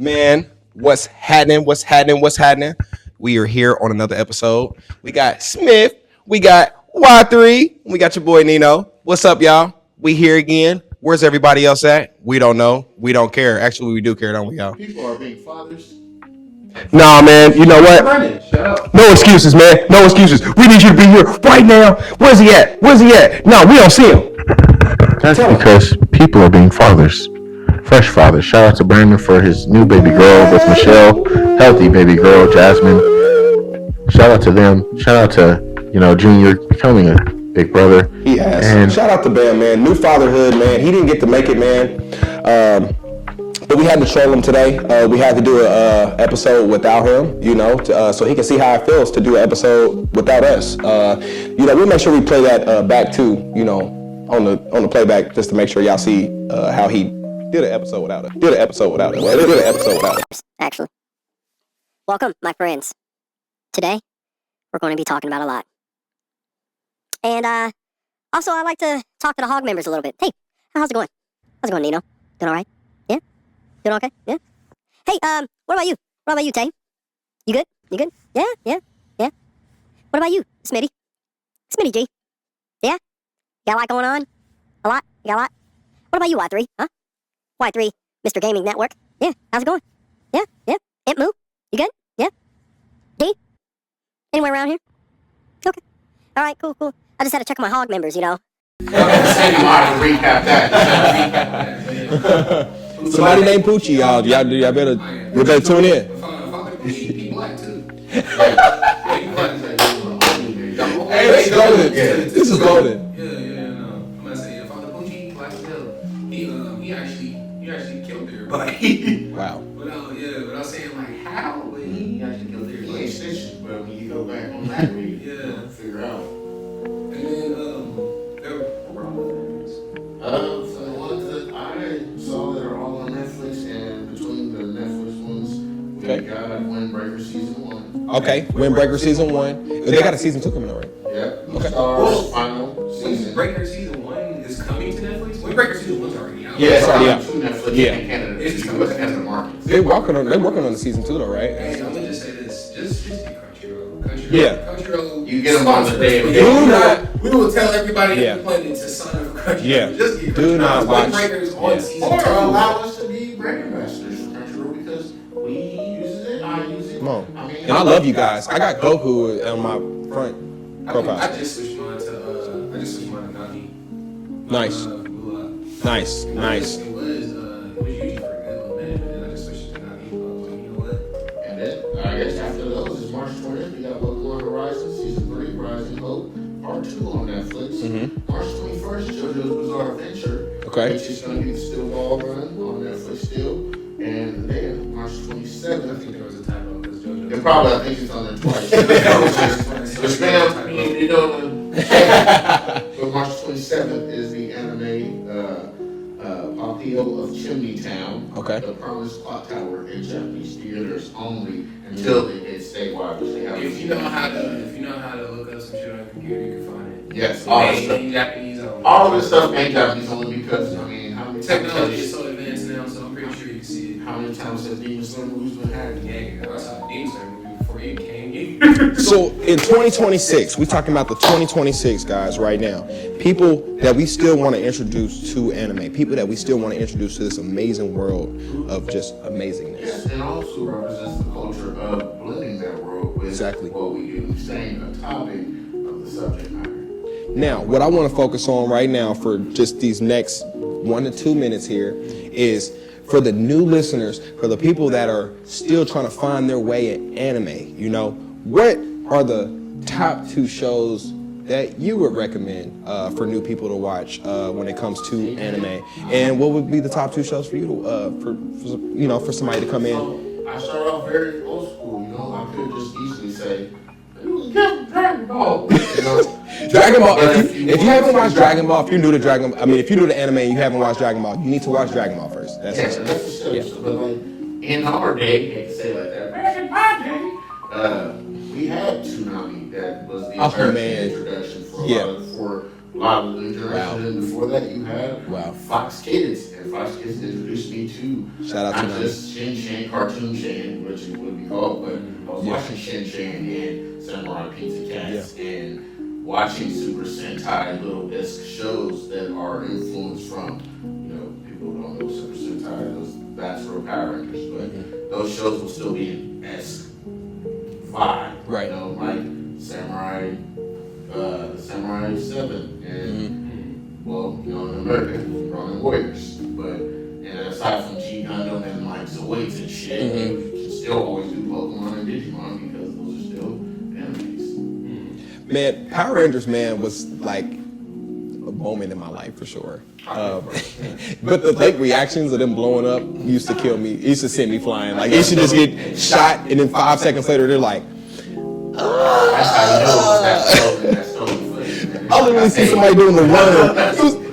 Man, what's happening? What's happening? What's happening? We are here on another episode. We got Smith. We got Y3. We got your boy Nino. What's up, y'all? We here again. Where's everybody else at? We don't know. We don't care. Actually, we do care, don't we, y'all? People are being fathers. Nah, man. You know what? No excuses, man. No excuses. We need you to be here right now. Where's he at? Where's he at? No, we don't see him. That's because people are being fathers. Fresh fathers. Shout out to Brandon for his new baby girl with Michelle. Healthy baby girl, Jasmine. Shout out to them. Shout out to, Junior becoming a big brother. He has. And shout out to Bam, man. New fatherhood, man. He didn't get to make it, man. But we had to troll him today. We had to do an episode without him, so he can see how it feels to do an episode without us. We'll make sure we play that back too, on the playback, just to make sure y'all see how he did an episode without us. Did an episode without us. Actually. Welcome, my friends. Today, we're going to be talking about a lot. And also, I like to talk to the HOGHQ members a little bit. Hey, how's it going? How's it going, Nino? Doing all right? Yeah? Doing okay? Yeah? Hey, what about you? What about you, Tay? You good? You good? Yeah? What about you, Smitty? Smitty G? Yeah? You got a lot going on? A lot? You got a lot? What about you, Y3? Huh? Y3, Mr. Gaming Network? Yeah, how's it going? Yeah? Moo? You good? Yeah? D? Anywhere around here? Okay. All right, cool. I just had to check my HOGHQ members, Recap that. Somebody named Poochie, y'all. Y'all better tune in. Hey, this is golden. This is golden. I'm gonna say, Father Bungie, black as hell. He actually killed everybody. Wow. Without saying like how, but he actually killed everybody. He ain't snitching, but when you go back on that read, figure out. And then what were all the things? So the ones that I saw that are all on Netflix, and between the Netflix ones, we got Windbreaker Season 1. Okay, Windbreaker Season 1. They got a Season 2 coming out, right? Yep. Okay. Stars final season. Windbreaker Season 1 is coming to Netflix? Windbreaker Season 1's already out. Yeah, it's already out. To Netflix in Canada. It's US Canada markets. They're working on the Season 2 though, right? Hey, I'm gonna just say this. Just get Crunchyroll. Yeah. You get them on the day of We will tell everybody on the planet to sign up for Crunchyroll. Yeah. Just get Do not watch. Windbreaker's on Season 2. Or allow us to be brand ambassadors for Crunchyroll because we use it, I use it. Come on. And I love you guys. I got Goku on my front profile. I just switched mine to Nagi. Nice. Nice. It was usually for a good little minute, but then I just switched to Nagi. You know what? And then, I guess after those is March 20th, we got Pokemon Horizon Season 3, Rising Hope, Part 2 on Netflix. March 21st, JoJo's Bizarre Adventure, Okay. which is going to be the Still Ball Run on Netflix still. And then March 27th, I think there was a typo because JoJo. and probably I think it's on there twice. The spam, but March 27th is the anime Papio of Chimney Town. Okay. The Promised Clock Tower in Japanese theaters only until they get statewide, which they have. If you know how to look up some shit on the computer, you can find it. Yes, all this stuff. Japanese only. All of this stuff ain't Japanese only because how many Technology is so advanced now, so I'm pretty sure you can see it. How many times has Demon Slayer movies been had? Yeah, I saw a Demon Slayer movie before you came here. So in 2026, we're talking about the 2026 guys right now. People that we still want to introduce to anime. People that we still want to introduce to this amazing world of just amazingness. Yes, and also represents the culture of blending that world with what we do, staying on topic of the subject matter. Now, what I want to focus on right now for just these next 1 to 2 minutes here is for the new listeners, for the people that are still trying to find their way in anime. What are the top 2 shows that you would recommend for new people to watch when it comes to anime? And what would be the top 2 shows for you to, for somebody to come in? So I started off very old school. I could just easily say, Dragon Ball. Dragon Ball. If you haven't watched Dragon Ball, if you're new to anime and you haven't watched Dragon Ball, you need to watch Dragon Ball first. That's it. But in our day, I hate to say it like that, back in my day, we had Toonami that was the introduction for a lot of the new generation. And before that, you had Wow. Fox Kids, and Fox Kids introduced me to Shout out to not them. just Shin Chan, Cartoon Shan, which it would be called, but I was Yeah. watching Shin Chan and Samurai Pizza Cats and watching Super Sentai little-esque shows that are influenced from, people who don't know Super Sentai, that's for Power Rangers, but those shows will still be in S5, Right. like Samurai, the Samurai 7, and in America, Ronin Warriors, but aside from G Gundam and like Zoids and shit, you can still always do Pokemon and Digimon because those are still animes. Man, Power Rangers, man, was like a moment in my life for sure. But the late reactions of them blowing up used to kill me. It used to send me flying. Like, it should just get shot, and then 5 seconds later, they're like, That's how you know that's totally funny. I literally see somebody doing the worm.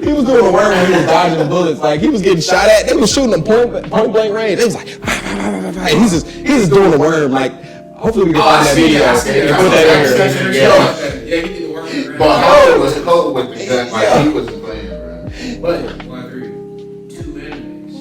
He was doing the worm when he was dodging the bullets. Like, he was getting shot at. They was shooting him point blank range. It was like, and he's just doing the worm. Like, hopefully we can find that video and put that in here. Yeah, he did the work. But Hunter was cold with the gun. Like, he wasn't playing, bro. But, well, I agree. 2 animes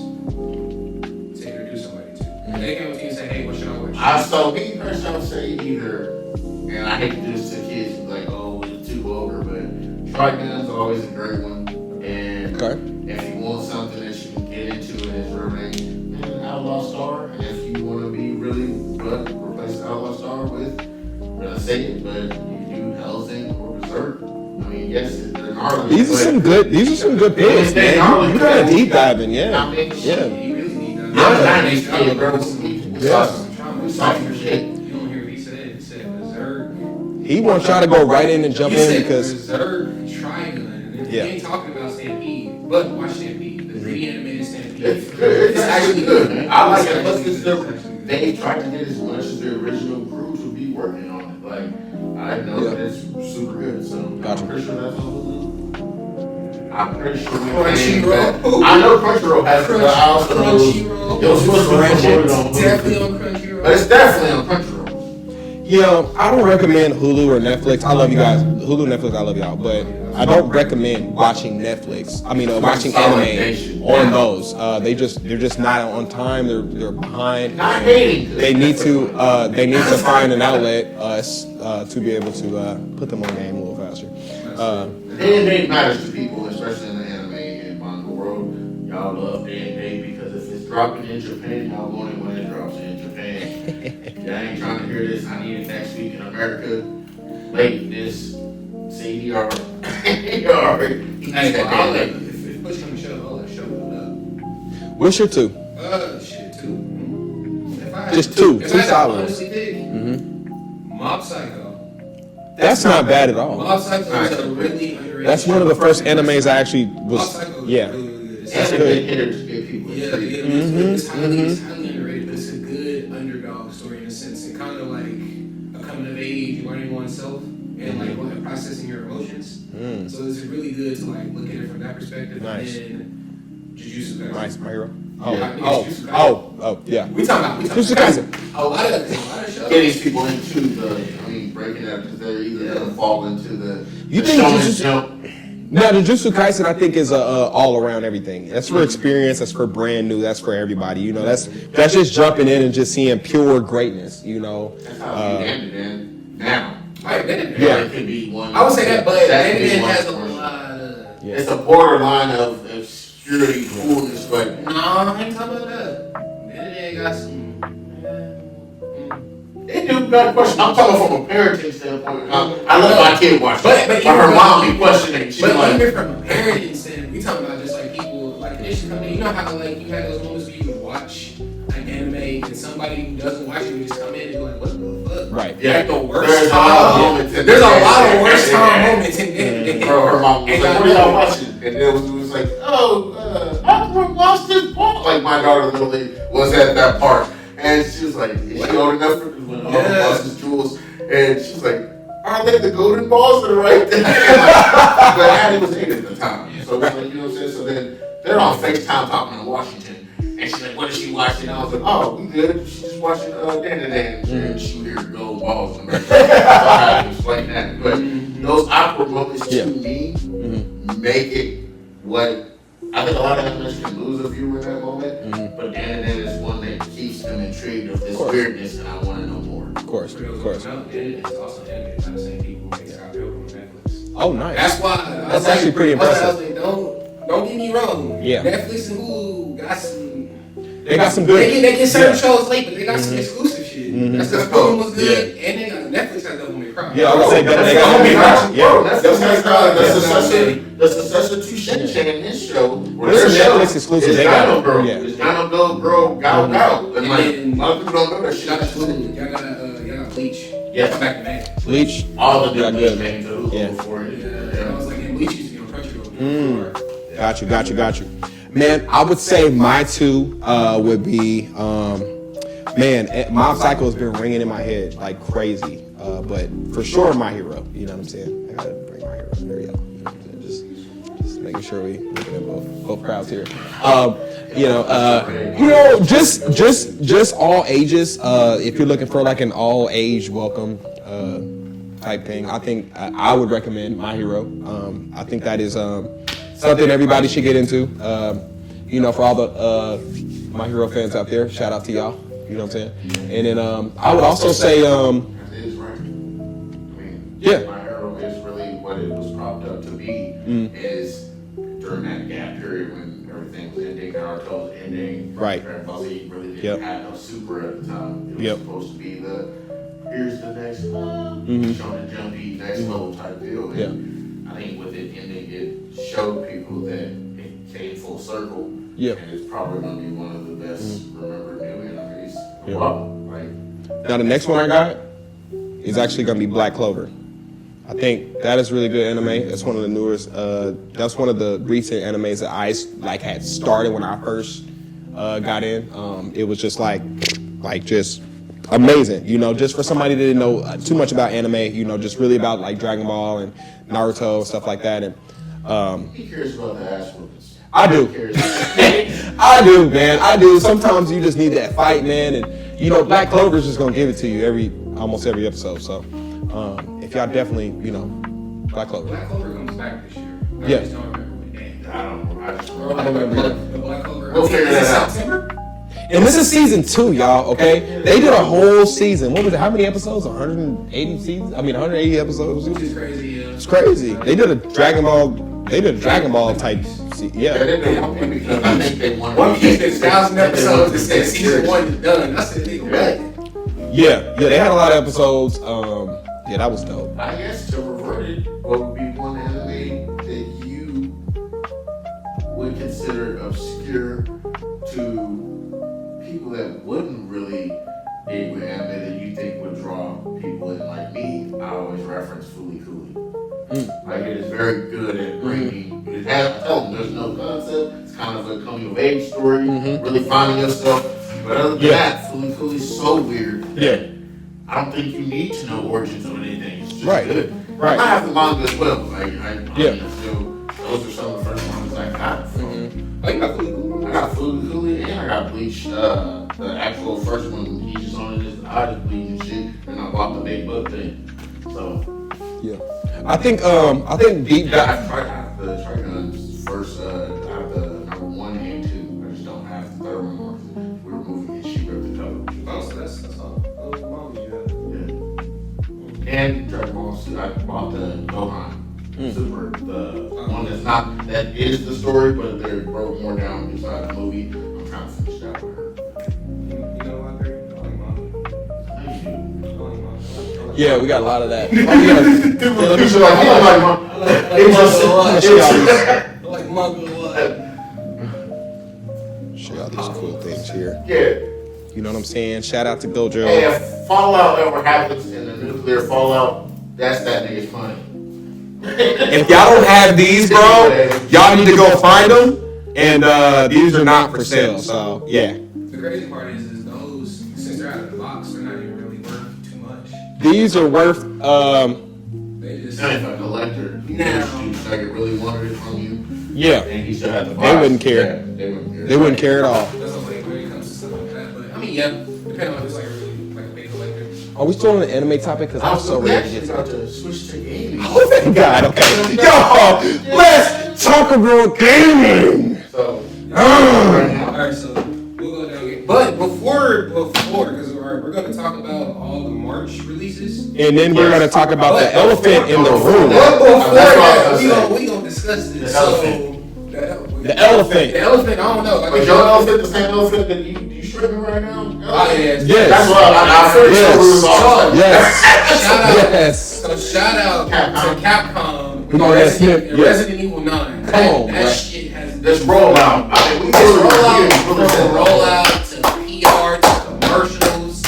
to introduce somebody to. They came up to you and say, hey, what should I watch? So me personally, I would say either, and I hate to do this to kids, like, oh, it's too vulgar, but Trigun's always a great one. And if you want something that you can get into and is riveting, then Outlaw Star. And if you want to be really good, replace Outlaw Star with, I'm gonna say it, but you can do Hellsing or Berserk. I mean, yes, they're gnarly. These are some good picks, man. You got a deep diving, yeah. Yeah. He really need that. I'm a 90s kid, bro. We saw some shit. You don't hear what he said. He said Berserk. He wants y'all to go right in and jump He in said because Berserk, Trigun. And he ain't talking about Stampede, but watch Stampede. The 3D animated Stampede. It's good. It's actually good. I like it. Plus, It's they tried to get as much as the original crew to be working on it. Like, I know that it's super good. So I'm pretty sure that's all. I'm pretty sure. Crunchyroll. I know Crunchyroll has it, but I also know Crunchyroll. it was supposed to be promoted on Hulu. Definitely on Crunchyroll. But it's definitely on Crunchyroll. I don't recommend Hulu or Netflix. I love you guys. Hulu, Netflix, I love y'all. But I don't recommend watching Netflix. Watching anime on those. They're just not on time. They're behind. Not hating. They need to find an outlet to be able to put them on game a little faster. Day and date matters to people, especially in the anime and manga world. Y'all love day and date because if it's dropping in Japan, y'all want it when it drops in Japan. Y'all ain't trying to hear this. I need it next week in America. Late this CDR. Hey, well, if push come to shove, I'll let shove it up. What's your 2? Shit, 2. Just 2 If I had to solid. honestly pick, Mob Psycho. That's not bad at all. Mob Psycho is a really underrated. That's one of the first animes I actually Mob was. Psycho is Yeah. really, really good. That's a good hitter to get people intrigued. It's highly underrated, but it's a good underdog story in a sense, and kind of like a coming of age, learning oneself, and like processing your emotions. So it's really good to like look at it from that perspective. Nice. And then Jujutsu Kaisen. Nice, my hero. Yeah. We talking Jujutsu about Kaisen. a lot of shows. Getting people into breaking that because they're either going to fall into the You think shonen jump. Now, the Jujutsu Kaisen, I think, is all around everything. That's for experience. That's for brand new. That's for everybody. That's just jumping in and just seeing pure greatness. That's how you ended in now. Right, then, Yeah. It could be one. I would say that, but that could be it one has a person. lot of. Yeah. It's a borderline of obscurity, coolness, but No, I ain't talking about that. Then got some. they do got a question. I'm talking from a parenting standpoint. I let my kid watch But it. even her from- mom be questioning. She's But like, even from a parenting standpoint, we talking about just like people like initially coming in. You know how like you had those moments where you would watch an anime and somebody who doesn't watch it would just come in and be like, what the fuck? Right. yeah, Like the worst there's a lot of moments. There's a lot of worst time moments in Bro, her mom was like, what are y'all watching? And it was like, I lost this part. Like my daughter literally was at that part. And she was like, is she old enough for when lost his jewels? And she was like, are they the golden balls that are right there? But Addie was 8 at the time. So it was like, you know what I'm saying? So then they're on FaceTime talking in Washington. And she's like, what is she watching? I was like, oh, we good. She's just watching Dan. And she hear gold balls. I'm like, so I had to explain that. But those awkward moments to me make it what I think a lot of animals can lose a viewer in that moment. But Dan is one that keeps them intrigued of this weirdness, and I want to know more. Of course. No, it's also animated by the same people who make COUP on Netflix. Oh, nice. That's why. That's actually pretty impressive. Don't get me wrong. Yeah. Netflix and Hulu got some. They got some good. They get certain shows late, but they got some exclusive shit. That's the film was good, and they got Netflix has Devil May Cry. Yeah, I would say they got Devil May Cry. Yeah. That's a substitute Shin-Chan in this show. Where their Netflix exclusive. It's They got Dino Girl. Yeah. It's Dino Girl, Gal Gal. And like, a lot of people don't know that shit. Y'all got Bleach. Yeah. Back to back. Bleach. All of Yeah, them good. came to Hulu before it. Yeah, I was like, Bleach used to be on Crunchyroll before. Got you. Man, I would say my two would be, man, Mob Psycho has been ringing in my head like crazy. But for sure, My Hero. You know what I'm saying? I gotta bring My Hero in there, yo. You know what I'm saying? Just making sure we looking at both crowds here. Just all ages. If you're looking for like an all age welcome type thing, I think I would recommend My Hero. I think that is something everybody should get into. For all the My Hero fans out there, shout out to y'all. You know what I'm saying? And then I would also say, It is right. I mean, My Hero is really what it was propped up to be. Is during that gap period when everything was ending, Naruto was ending. Right. Dragon Ball Z really didn't have no super at the time. It was supposed to be here's the next Shonen Jumpy next level type deal. And I think with it ending, it showed people that it came full circle. Yeah. And it's probably going to be one of the best remembered new animes. Wow. Right. Now the next one I got is actually gonna be Black Clover. I think that is really good anime. That's one of the newest. That's one of the recent animes that I had started when I first got in. It was just just amazing. Just for somebody that didn't know too much about anime. Just really about like Dragon Ball and Naruto and stuff like that. And He cares about the ass whoopings. I do. I do, man. I do. Sometimes you just need that fight, man. And Black Clover is just gonna give it to you almost every episode. So if y'all definitely, Black Clover. Black Clover comes back this year. I Yeah. just don't remember what day. I don't I don't remember either. The Black Clover. We'll figure that out. September? And this is season 2, y'all. Okay, they did a whole season. What was it? How many episodes? 180 seasons? 180 episodes. Which is crazy, yeah. It's crazy. They did a Dragon Ball type. Yeah, they did One Piece because I think they won. One Piece did 1,000 episodes. It said season 1 is done. I said, nigga, what? Yeah. They had a lot of episodes. That was dope. I guess to revert it, what would be one anime that you would consider obscure to people that wouldn't really dig with anime that you think would draw people in? Like me, I always reference Fooly Cooly. Like it is very good at bringing. It has there's no concept. It's kind of a coming of age story, really finding yourself. But other than that, Fooly Cooly's so weird. Yeah. I don't think you need to know origins of anything. It's just Right. good. Right. I have the manga as well. Those are some of the first ones I got from. Oh, you got Fooly Cooly? I got Fooly Cooly and I got Bleach. The actual first one, he's just on his eyes Bleach and shit. And I bought the big book thing. So. Yeah. I think deep dive. I have the Trigun's first. I have the number 1 and 2. I just don't have the third one more. We were moving and she ripped the cover. Oh, so that's all. Oh, mom, you Yeah. And Dragon Ball Z, I bought the Gohan Super, the one that is the story, but they broke more down inside the movie. I'm trying to finish that with her. You know what, Barry? I like mom. Thank you. Yeah, we got a lot of that. Let me show you. I like manga a lot. Show y'all these cool things here. Yeah. You know what I'm saying? Shout out to Gojo. Hey, if Fallout ever happens in the nuclear fallout, that's that nigga's money. If y'all don't have these, bro, y'all need to go find them. And these are not for sale. So yeah. The crazy part is those, since they're out of the box, they're not even really worth too much. These are worth. They just. If a collector, like really wanted it from you, Yeah. and he still had the box. They wouldn't care. Yeah, they wouldn't care. They wouldn't care at all. That's what yeah, depending on if it's like really like a big collector. Are we still on the anime topic? Because I'm so ready to get about to switch to gaming. Oh, thank God. Okay. Yo, let's talk about gaming. So, Alright, so we'll go down again. But before, because we're going to talk about all the March releases. And then we're going to talk about the elephant in the room. But before that, saying. we gonna discuss this. The elephant. The elephant. The elephant, I don't know. Like, But your elephant the same elephant that you stripping right now? Oh, yeah. Yes. That's what I heard. Yes. Shout out to Capcom. We gonna ask him. Resident Evil 9. Come on, that bro. shit has This rollout. I mean, we rollout to PR to commercials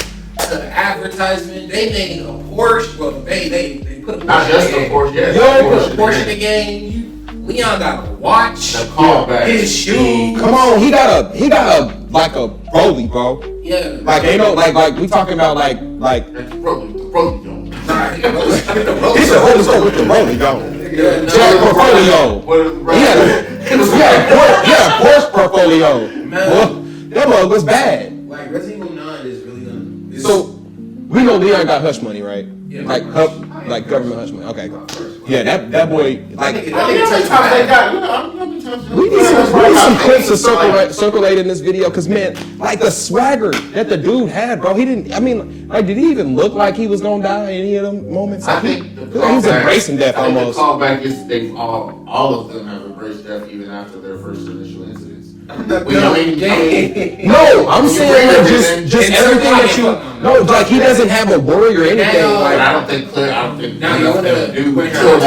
to advertisement. They made a Porsche. Well, they put a Porsche. Not just in a the Porsche. game. Yeah, They put a Porsche in the game. Leon got a watch. The callback. His shoes. Come on, he got a like a Broly, bro. Yeah. Like ain't no like we talking about like That's the Broly joint. Nah, he said hold us up with the Broly, though. Yeah, no. Jack portfolio. He had a Porsche portfolio. Man. Well, that mug was bad. Like Resident Evil 9 is really gonna. So we know Leon got hush money, right? Yeah, Like government hush money. Okay, cool. Yeah, that boy like. How many times they got? You know, how many times We need some clips to circulate in this video, cause man, like the swagger that the dude had, bro. He didn't. I mean, like, did he even look like he was gonna die in any of them moments? Like, I think he was embracing death almost. The callback is they've all of them have embraced death even after their first initial incidents. No, I'm saying like just everything that you. No, like he doesn't have a worry or anything. Like, I don't think Now you wanna do until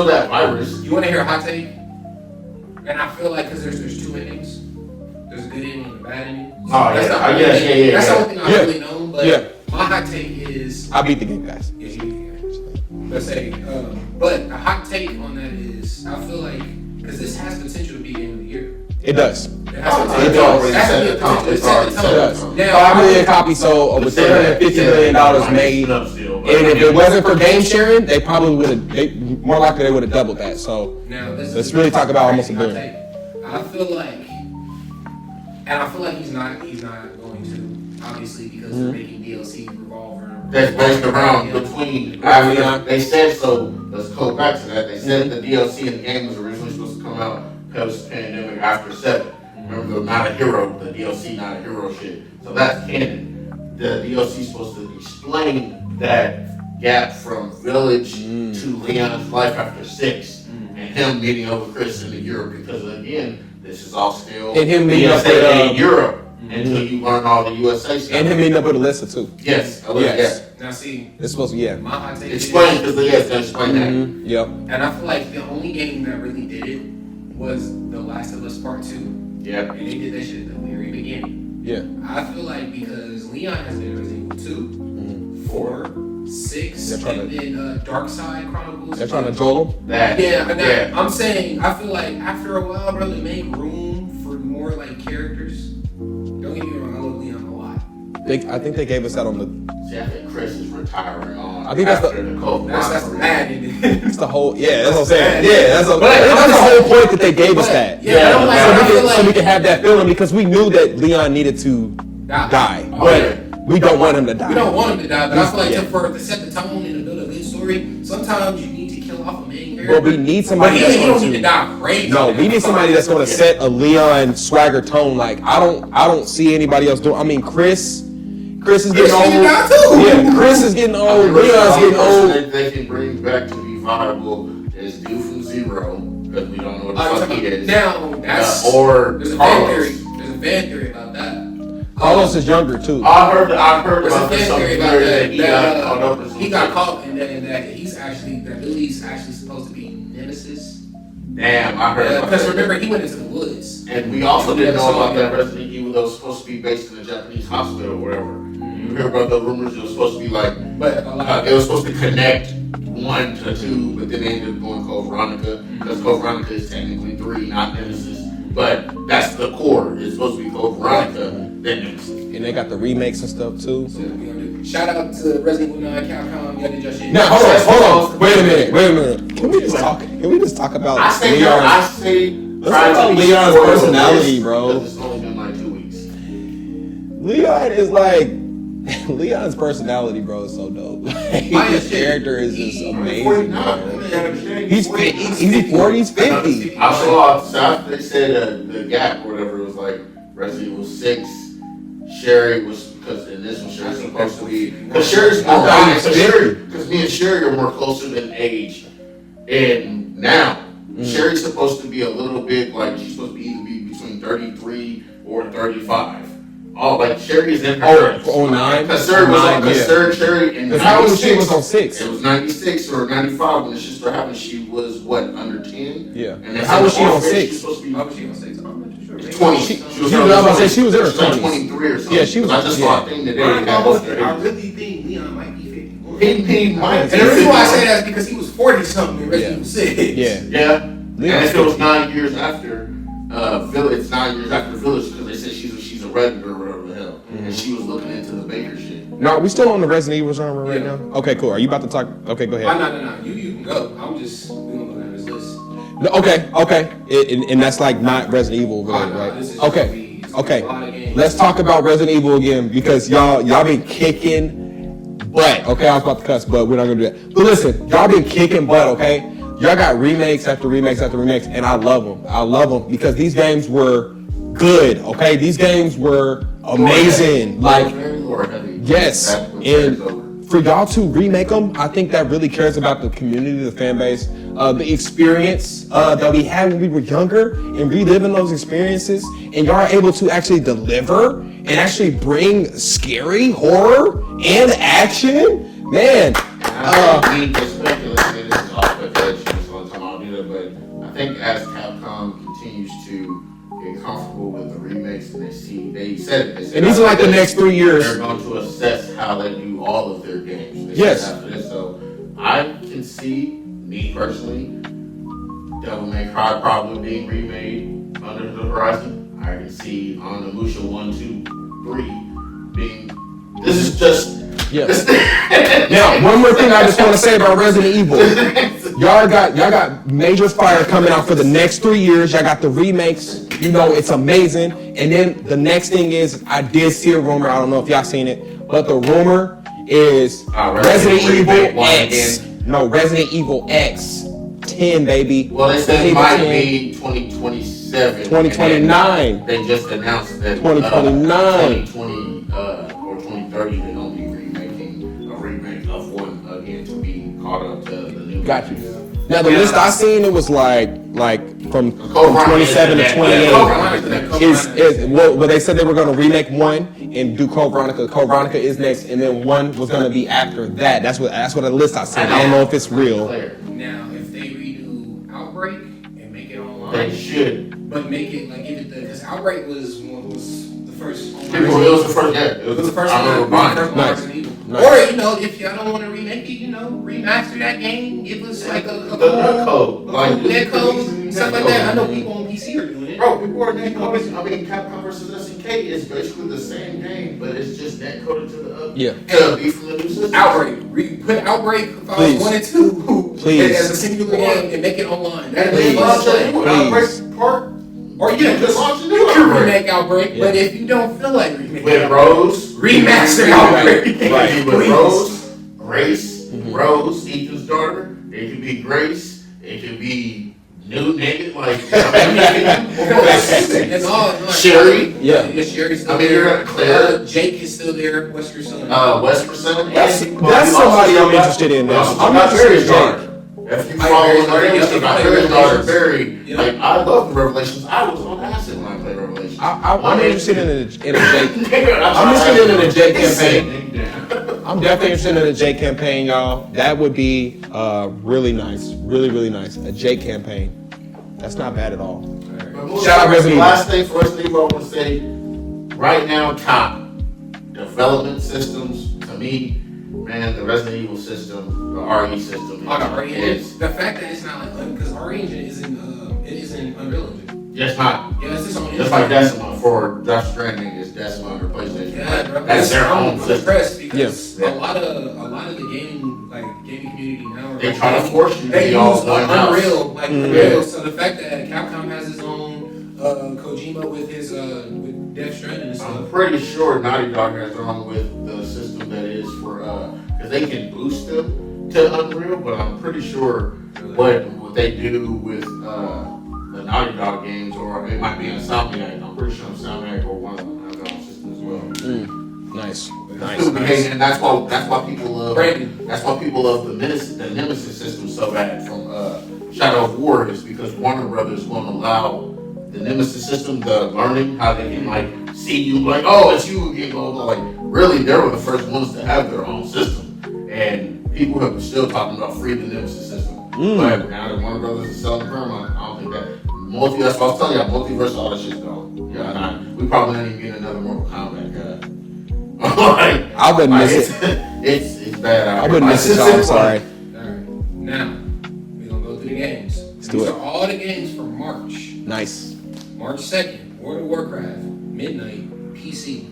that virus. You want to hear a hot take? And I feel like because there's two endings. There's a good ending and a bad ending. Oh, That's yeah. the only Yeah, thing- yeah, That's the yeah. only thing I really know. But Yeah. my hot take is. I beat the game, guys. Yeah, let's say. But a hot take on that is I feel like because this has potential to be game of the year. It does. It has potential. It's already That's set the the tone. potential. It's It set already the set tone. the tone. Now, 5 million copies sold, over $350 million made. And if it wasn't for game sharing, they probably would have. More likely, they would have doubled that. So Now, this let's is really talk about almost a hot billion. take. I feel like he's not going to, obviously, because they're making DLC revolve around. That's based around between. I mean, they said so. Let's go back to that. They said the DLC in the game was originally supposed to come out post pandemic after 7. Remember, not a hero. The DLC, not a hero shit. So that's canon. The DLC is supposed to explain that gap from Village to Leon's life after 6, and him meeting up with Chris in Europe. Because again, this is all still And him meeting up with, in Europe until you learn all the USA stuff. And him meeting up with Alyssa too. Yes. Yes. Now, see, It's supposed to, yeah. my hot take Explain, is, because they have to explain that. Yep. and I feel like the only game that really did it was The Last of Us Part 2. Yeah. And they did that shit at the very beginning. Yeah. I feel like because Leon has been Resident Evil 2, 4, 6, They're trying and then Dark Side Chronicles. They're trying to jolt him. That. Yeah, I'm saying, I feel like after a while, bro, to make room for more like characters. Don't get me wrong, I love Leon a lot. I think they gave us that on the. See, I think Chris is retiring on. I think that's after the COVID. That's the bad ending. That's the whole. Yeah, that's what I'm saying. Yeah, that's But the whole point that they gave us But, that. yeah, I'm like, I feel So we like can have that feeling because we knew that Leon needed to die, but we don't want him to die. we don't want him to die, but I feel like Yeah. to set the tone and to build a good story, sometimes you need to kill off a main character. But we need But somebody he that's don't going need to die crazy. No, we need somebody that's going to set a Leon swagger tone. Like I don't see anybody else doing. I mean, Chris is getting old. die too. Yeah, Chris is getting old. Leon's getting old. They can bring back to be viable is Doofus Zero, because we don't know what the fuck he is. Now that's Or there's a fan Carlos. theory. There's a fan theory about that. Carlos is younger too. I've heard There's a about this fan some theory theory about that he got caught up in that some he got shit. caught and that he's actually that Billy's actually supposed to be Nemesis. Damn, I heard about Because that. remember he went into the woods. And we also didn't know about that Yeah. Resident Evil that was supposed to be based in a Japanese hospital or whatever. You hear about the rumors it was supposed to be like, But a lot it was supposed to connect 1 to 2, but then they ended up going Code Veronica, because Code Veronica is technically 3, not Nemesis. But that's the core. It's supposed to be Code Veronica, then Nemesis. And they got the remakes and stuff too. So what we gonna do? Shout out to Resident Evil 9, Capcom. Y'all did your shit. Now hold on. Wait a minute. Can we just talk about I say Leon? try talk to about be Leon's spoiled personality, this, bro. because it's only been like 2 weeks. Leon is like Leon's personality, bro, is so dope. His character is just amazing, bro. He's 40, he's 50. I saw they said the gap or whatever it was like Resident Evil 6. Sherry was because in this one Sherry's supposed to be because Sherry's more because me and Sherry are more closer than age, and now Sherry's supposed to be a little bit like she's supposed to be either be between 33 or 35. Oh, like Sherry's in her 09? Because Sherry in 96. How old was she was on 6? It was 96 or 95 when the shit started happening. She was what, under 10? Yeah. And how was she on 6? How was she on 6? I'm not too sure. 20. She was about to say she was in her 20s. 23 or something. Yeah, she was. I just saw a thing today. I really think Leon might be 51. He might. And the reason why I say that is because he was 40 something in Resident Evil 6. Yeah. Yeah. And if it was 9 years after Village, it's 9 years after Village because they said she's a redditor or whatever the hell, and she was looking into the Baker shit. No, are we still on the Resident Evil genre right now? Okay, cool. Are you about to talk? Okay, go ahead. No. You can go. I'm just we gonna go down this list. No, okay. And that's like not Resident Evil related, right? This is Okay. Let's talk about Resident Evil again because y'all been kicking butt. Okay, I was about to cuss, but we're not gonna do that. But listen, y'all been kicking butt. Okay, y'all got remakes after remakes after remakes, and I love them. I love them because these games were good. Okay, these games were amazing. Like, yes, and for y'all to remake them, I think that really cares about the community, the fan base, the experience that we had when we were younger, and reliving those experiences. And y'all are able to actually deliver and actually bring scary horror and action. Man, but I think as Capcom continues to get comfortable with the remakes, and they said and these are like the next 3 years. They're going to assess how they do all of their games. Yes. After this, so I can see me personally, Devil May Cry probably being remade under the horizon. I can see on the Musha 1, 2, 3 being. This is just. Yeah. Now, one more thing I just want to say about Resident Evil. Y'all got major fire coming out for the next 3 years. Y'all got the remakes. You know, it's amazing. And then the next thing is, I did see a rumor. I don't know if y'all seen it, but the rumor is Resident Evil X. No, Resident Evil X 10, baby. Well, they said it might be 2027. 2029. They just announced that 2029. 2020 or 2030 they're gonna be remaking a remake of one again to be caught up to the new. Got you. Now the list I seen, it was like from 27 to 28 is well they said they were gonna remake one and do Code Veronica. Code Veronica is next, and then one was gonna be after that. That's what the list I seen. I don't know if it's real. Now if they redo Outbreak and make it online, They should. but make it like give it the because Outbreak was the first. It was the first. Yeah, It was the first I remember one. buying it. Nice. Or if y'all don't want to remake it, remaster that game. Give us like a code, like netcode, stuff like that. I know people on PC are doing it. Bro, people are netcoding. I mean, Capcom versus SNK is basically the same game, but it's just netcoded to the to be from the new system. Outbreak. Put Outbreak Please. 1 and 2 Please. as a singular game and make it online. And That'd then be launch fun. a new Outbreak part. Or just launch a you new can Outbreak. remake Outbreak, but if you don't feel like remaking With Rose, remaster Outbreak. Right. With Please. Rose, Grace, Rose, Ethan's daughter. It could be Grace. It could be new nigga like And all Sherry. Yeah. Sherry's still I mean, there. you're Claire. Jake is still there. Wesker's son. Wesker son. That's somebody I'm interested in now. I'm interested in Jake. If you follow his daughter Barry, Yeah. like I love the Revelations. I was on acid when I played Revelations. I'm interested in a Jake. I'm interested in a Jake campaign. I'm definitely interested in a Jake campaign, y'all. That would be really nice. Really nice. A Jake campaign. That's not bad at all. Shout out Resident Evil. Last thing for Resident Evil, I want to say, right now, top development systems, to me, man, the Resident Evil system, the RE system. Oh, the RE engine. The fact that it's not like because RE engine isn't Unreal Engine. Just not. Yeah, it's its own engine. Just like Decima for Death Stranding is Decima under PlayStation. Yeah, bro. That's their own I'm system. impressed because Yeah. a lot of the gaming community now are They try to force you to they be all use one house. Unreal Unreal. So the fact that Capcom has its own code Kojima with his with Death Stranding and stuff. I'm pretty sure Naughty Dog has their own with the system that is for because they can boost them to Unreal, but I'm pretty sure what they do with the Naughty Dog games, or it might be Insomniac. I'm pretty sure Insomniac or one of them have their own system as well. Nice. And that's why people love the Nemesis system so bad from Shadow of War, is because Warner Brothers won't allow the Nemesis system, the learning, how they can like see you like, oh, it's you again, blah, blah, blah. Like really, they were the first ones to have their own system, and people have still talking about free the Nemesis system. But now that Warner Brothers is selling Paramount, I don't think that that's what I was telling you, multiverse, all that shit's gone. Yeah, we probably not even get another Mortal Kombat guy. Like, I wouldn't miss it. It's bad out I wouldn't miss it, y'all. I'm sorry. Alright, now we're gonna go through the games. Let's do These it. are all the games for March. Nice. March 2nd, World of Warcraft, midnight, PC.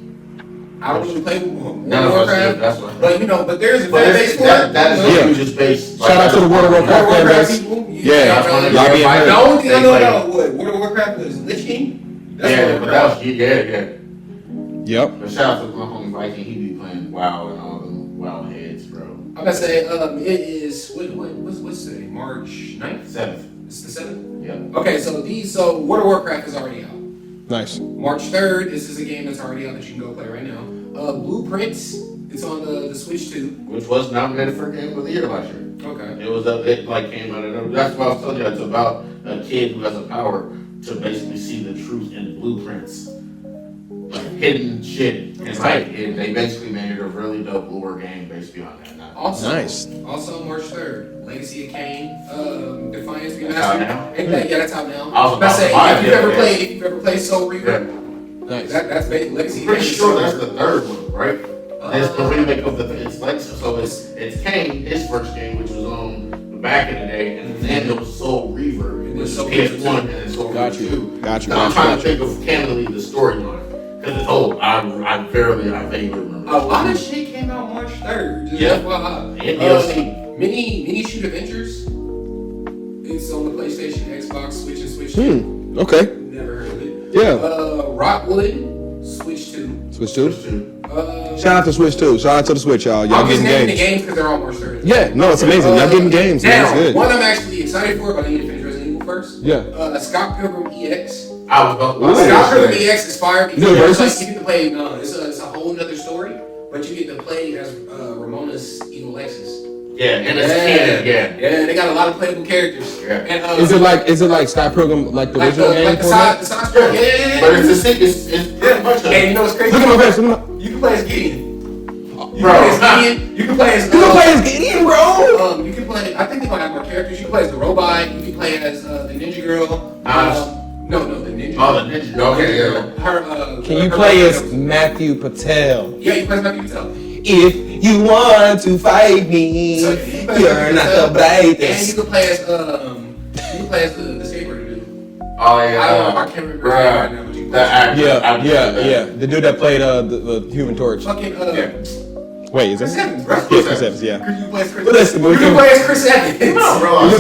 I don't really play World of Warcraft, but there's a fan base for it. That is just based. Shout out to the World of Warcraft fan base. People. Yeah, y'all being The heard. only thing I know about World of Warcraft was Lich King. Yeah. Yep. But shout out to my homie Viking, he be playing WoW and all them WoW heads, bro. I'm gonna say it is what's today? March 9th? 7th. It's the 7th? Yeah. Okay, so World of Warcraft is already out. Nice. March 3rd, this is a game that's already out that you can go play right now. Blueprints, it's on the Switch too. Which was nominated for Game of the Year last year. Okay. It came out of that's what I was telling you. It's about a kid who has the power to basically see the truth in blueprints, like hidden shit. And they basically made it a really dope lore game based beyond that. Also, Nice. Also March 3rd, Legacy of Kain, Defiance That's out Remastered. now? Yeah, that's out now. I was about to say, buy if it you've the other ever played Soul Reaper, Nice. that's basically Legacy I'm of pretty Kain. sure that's the third one, right? It's the remake of it's Legacy. So it's Kain, his first game, which was on back in the day, and then there was Soul Reaver, which was PS1, and then Soul Reaver 2. Got you. Now, I'm trying to think of candidly the storyline. Because it's old. I vaguely remember. A lot of shit came out March 3rd. Just Yeah. FYI. And DLC. Mini Shoot Adventures. It's on the PlayStation, Xbox, Switch, and Switch 2. Okay. Never heard of it. Yeah. Rockwood, Switch 2. Switch 2. Shout out to Switch 2. Shout out to the Switch, y'all. Y'all I'm just getting naming the games. games because they're all March 3rd. Yeah, no, it's amazing. Y'all getting games, man. It's Now, good. one I'm actually excited for, but I need to finish Resident Evil first. Yeah. Scott Pilgrim EX. I was about to Scott Pilgrim EX is fire because No, it's versus? like you get to play. No, it's a whole nother story, but you get to play as Ramona's evil Lexus. Yeah, and it's canon, Yeah, they got a lot of playable characters. Yeah. And, Is it like Scott Pilgrim, like the like original game? the format? side story? Yeah. But it's pretty much And you know what's crazy? Look at my face. Look at my... You can play as Gideon. You Bro. can play as Gideon. You can play as. You can play as Gideon, bro. You can play. I think they might have more characters. You can play as the robot. You can play as the ninja girl. No, the ninja. Oh, the ninja. Okay, yeah. Her. Can you her play boyfriend- as Matthew Patel? Yeah, you play as Matthew Patel. If you want to fight me, So you can play as you're Matthew not Patel, the brightest. And you can play as the skateboarder dude. Oh, yeah. I can't remember his name right now, but you can play That as actor. Yeah. The dude that played the Human Torch. fucking Wait, is Chris that? Evans, bro. Yeah, Chris Evans. Yeah. You play as Chris. But listen, you can play as Chris Evans. No, bro. You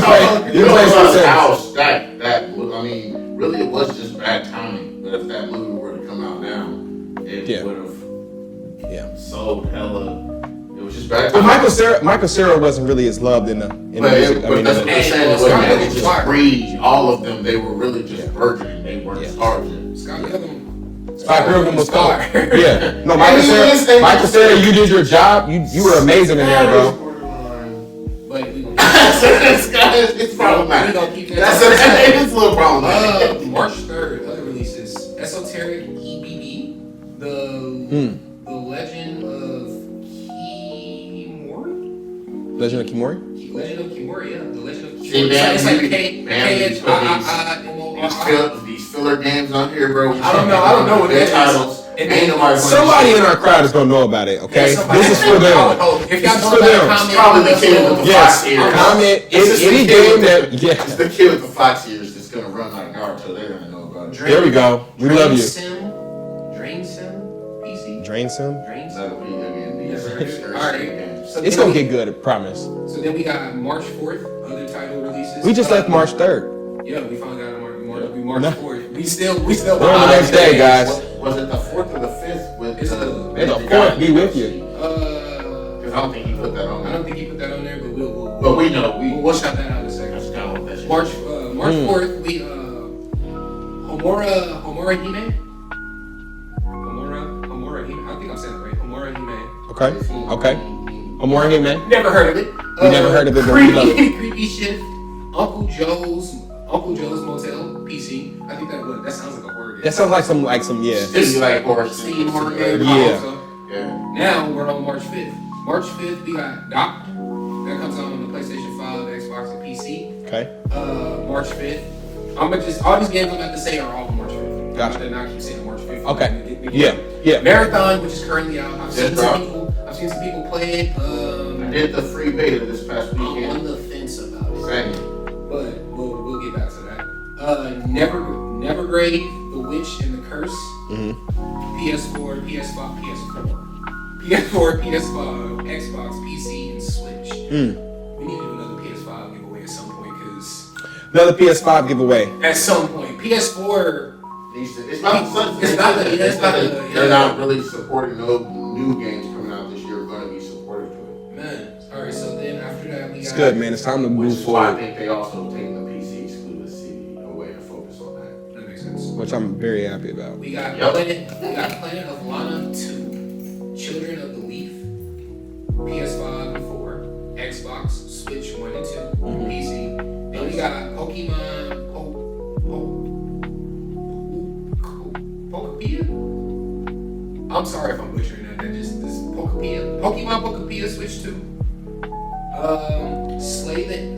play Chris Evans. House. I mean, really, it was just bad timing. But if that movie were to come out now, it would have sold hella. It was just bad But timing. Michael Cera wasn't really as loved in the music. But that's what I'm saying. It Scott wasn't Pilgrim's just fire. breed. All of them, they were really just burgeoning. They weren't stars yet. Scott Pilgrim. Scott Pilgrim was star. Yeah. No, Michael Cera, you did your job. You were amazing in there, bro. But It's problematic. It's a little problematic. March 3rd, other releases: Esoteric EBB, the Legend of Kimori. Legend of Kimori? Legend of Kimori, yeah, the Legend of Kimori. See, man, It's like these filler games on here, bro. I don't know what that is. Titles. Ain't nobody Somebody in our crowd is gonna know about it. Okay, this is for them. If This y'all is know for about it, them. comment. Probably the kid with the Yes, fox ears. comment It's any the kid game with that. It's Yeah. the kid with the fox ears that's gonna run out of Naruto. They're gonna know about it. There we go. We love you. Drain Sim, PC. Drain Sim. Drain Sim. That'll be again these All right. games. So It's then gonna we- get good. I promise. So then we got March 4th, other title releases. We just left March 3rd. Yeah, we finally got March 4th. We still. We're on the next day, guys. Was it the 4th or the 5th with It's the the 4th be with you. Because I don't think he put that on I there. don't think he put that on there, but we'll But we know. we'll shout that out in a second. That's kind of what that shit March is. March 4th, we Homura Hime. Homura Hime. I think I'm saying it right. Homura Hime. Okay. Amore here, man. Never heard of it. We never heard of it, but we love it. Creepy Shift. Uncle Joe's Motel PC. I think that sounds like a horror game. That sounds like some yeah. This is like horror Steam horror game. Yeah. Yeah. Now we're on March 5th. March 5th, we got Doc. That comes out on the PlayStation 5, Xbox, and PC. Okay. March 5th. I'm gonna just all these games I'm about to say are all on March 5th. Gotcha. I'm not keep saying March 5th. Okay. Yeah. Marathon, which is currently out. I've seen some dropped. people play it. I did the free beta this past I'm on weekend. the fence about it. Same. But we'll get back to that. Nevergrave, The Witch and the Curse. PS4, PS5, Xbox, PC, and Switch. We need to do another PS5 giveaway at some point, because Another PS5 giveaway. at some point, PS4. They're not really supporting no new games coming out this year. Going to be supportive to it. Man, all right. So then after that, we got. It's good, man. It's time to Which move is why I forward, think they also taking the PC exclusivity away to focus on that. That makes sense. which I'm very happy about. We got Planet of Lana II, Children of the Leaf, PS5 and 4, Xbox, Switch 1 and 2, PC. Then we got Pokemon Pokepia? I'm sorry if I'm butchering that. That just this Pokepia. Pokemon Pokepia Switch 2. Slay the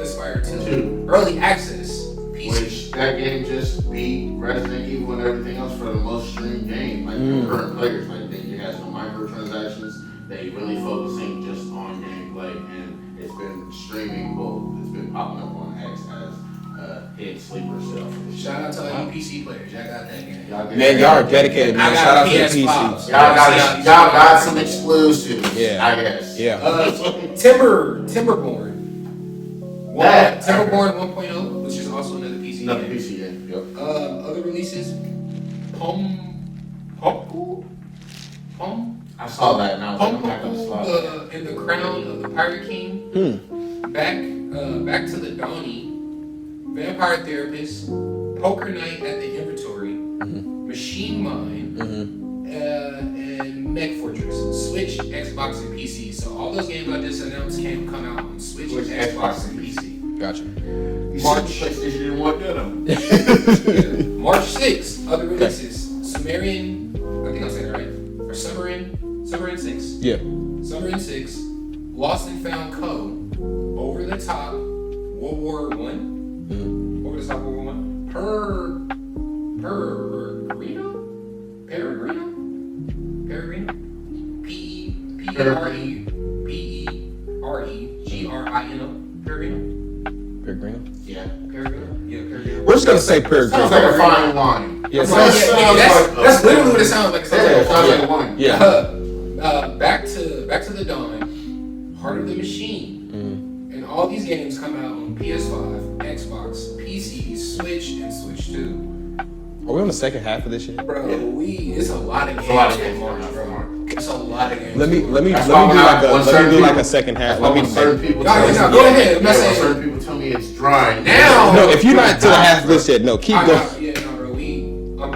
Spire 2. Early access. PC. Which that game just beat Resident Evil and everything else for the most streamed game. Like concurrent players, like it has no microtransactions. They really focusing just on gameplay, and it's been streaming. Well, it's been popping up on X as hit sleeper stuff. Shout out to all you PC players. Y'all got that game. Man, y'all are dedicated, man. I got Shout out to the PS5. PCs. Y'all got some exclusives. Yeah. I guess. Yeah. Timberborn. Timberborn 1.0, which is also another PC Another game. PC game. Yep. Other releases. I saw that and I was like, I'm not gonna slide. In the Crown of the Pirate King. Back to the Donnie. Vampire Therapist. Poker Night at the Inventory. Machine Mine. And Mech Fortress. Switch, Xbox, and PC. So all those games I just announced can come out on Switch, Xbox, and PC. Gotcha. March PlayStation didn't want that on. March 6th, other releases. Sumerian, I think I'm saying it right. Or Sumerian 6. Yeah. Sumerian 6. Lost and Found Co. Over the Top. World War I. Over the Top World War I. Peregrino? Peregrino? Peregrino? Peregrino? Yeah. Peregrino? Yeah, Peregrino. We're just gonna say Peregrino. Sounds like a fine wine. Yeah, That's literally what it sounds like. It sounds like a Sounds like a wine. wine. Yeah. Back to the Dawn, Heart of the Machine, and all these games come out on PS5, Xbox, PC, Switch, and Switch 2. Are we on the second half of this shit? Bro, it's a lot of games. It's a lot of games in March, coming out, bro. It's a lot of games. Let me do That's why like a second half. Let me certain people Go tell me, ahead. I'm not saying- certain people tell me it's dry. Now- No, if you're not to the half of this shit, no, keep going. Yeah, no, bro. I'm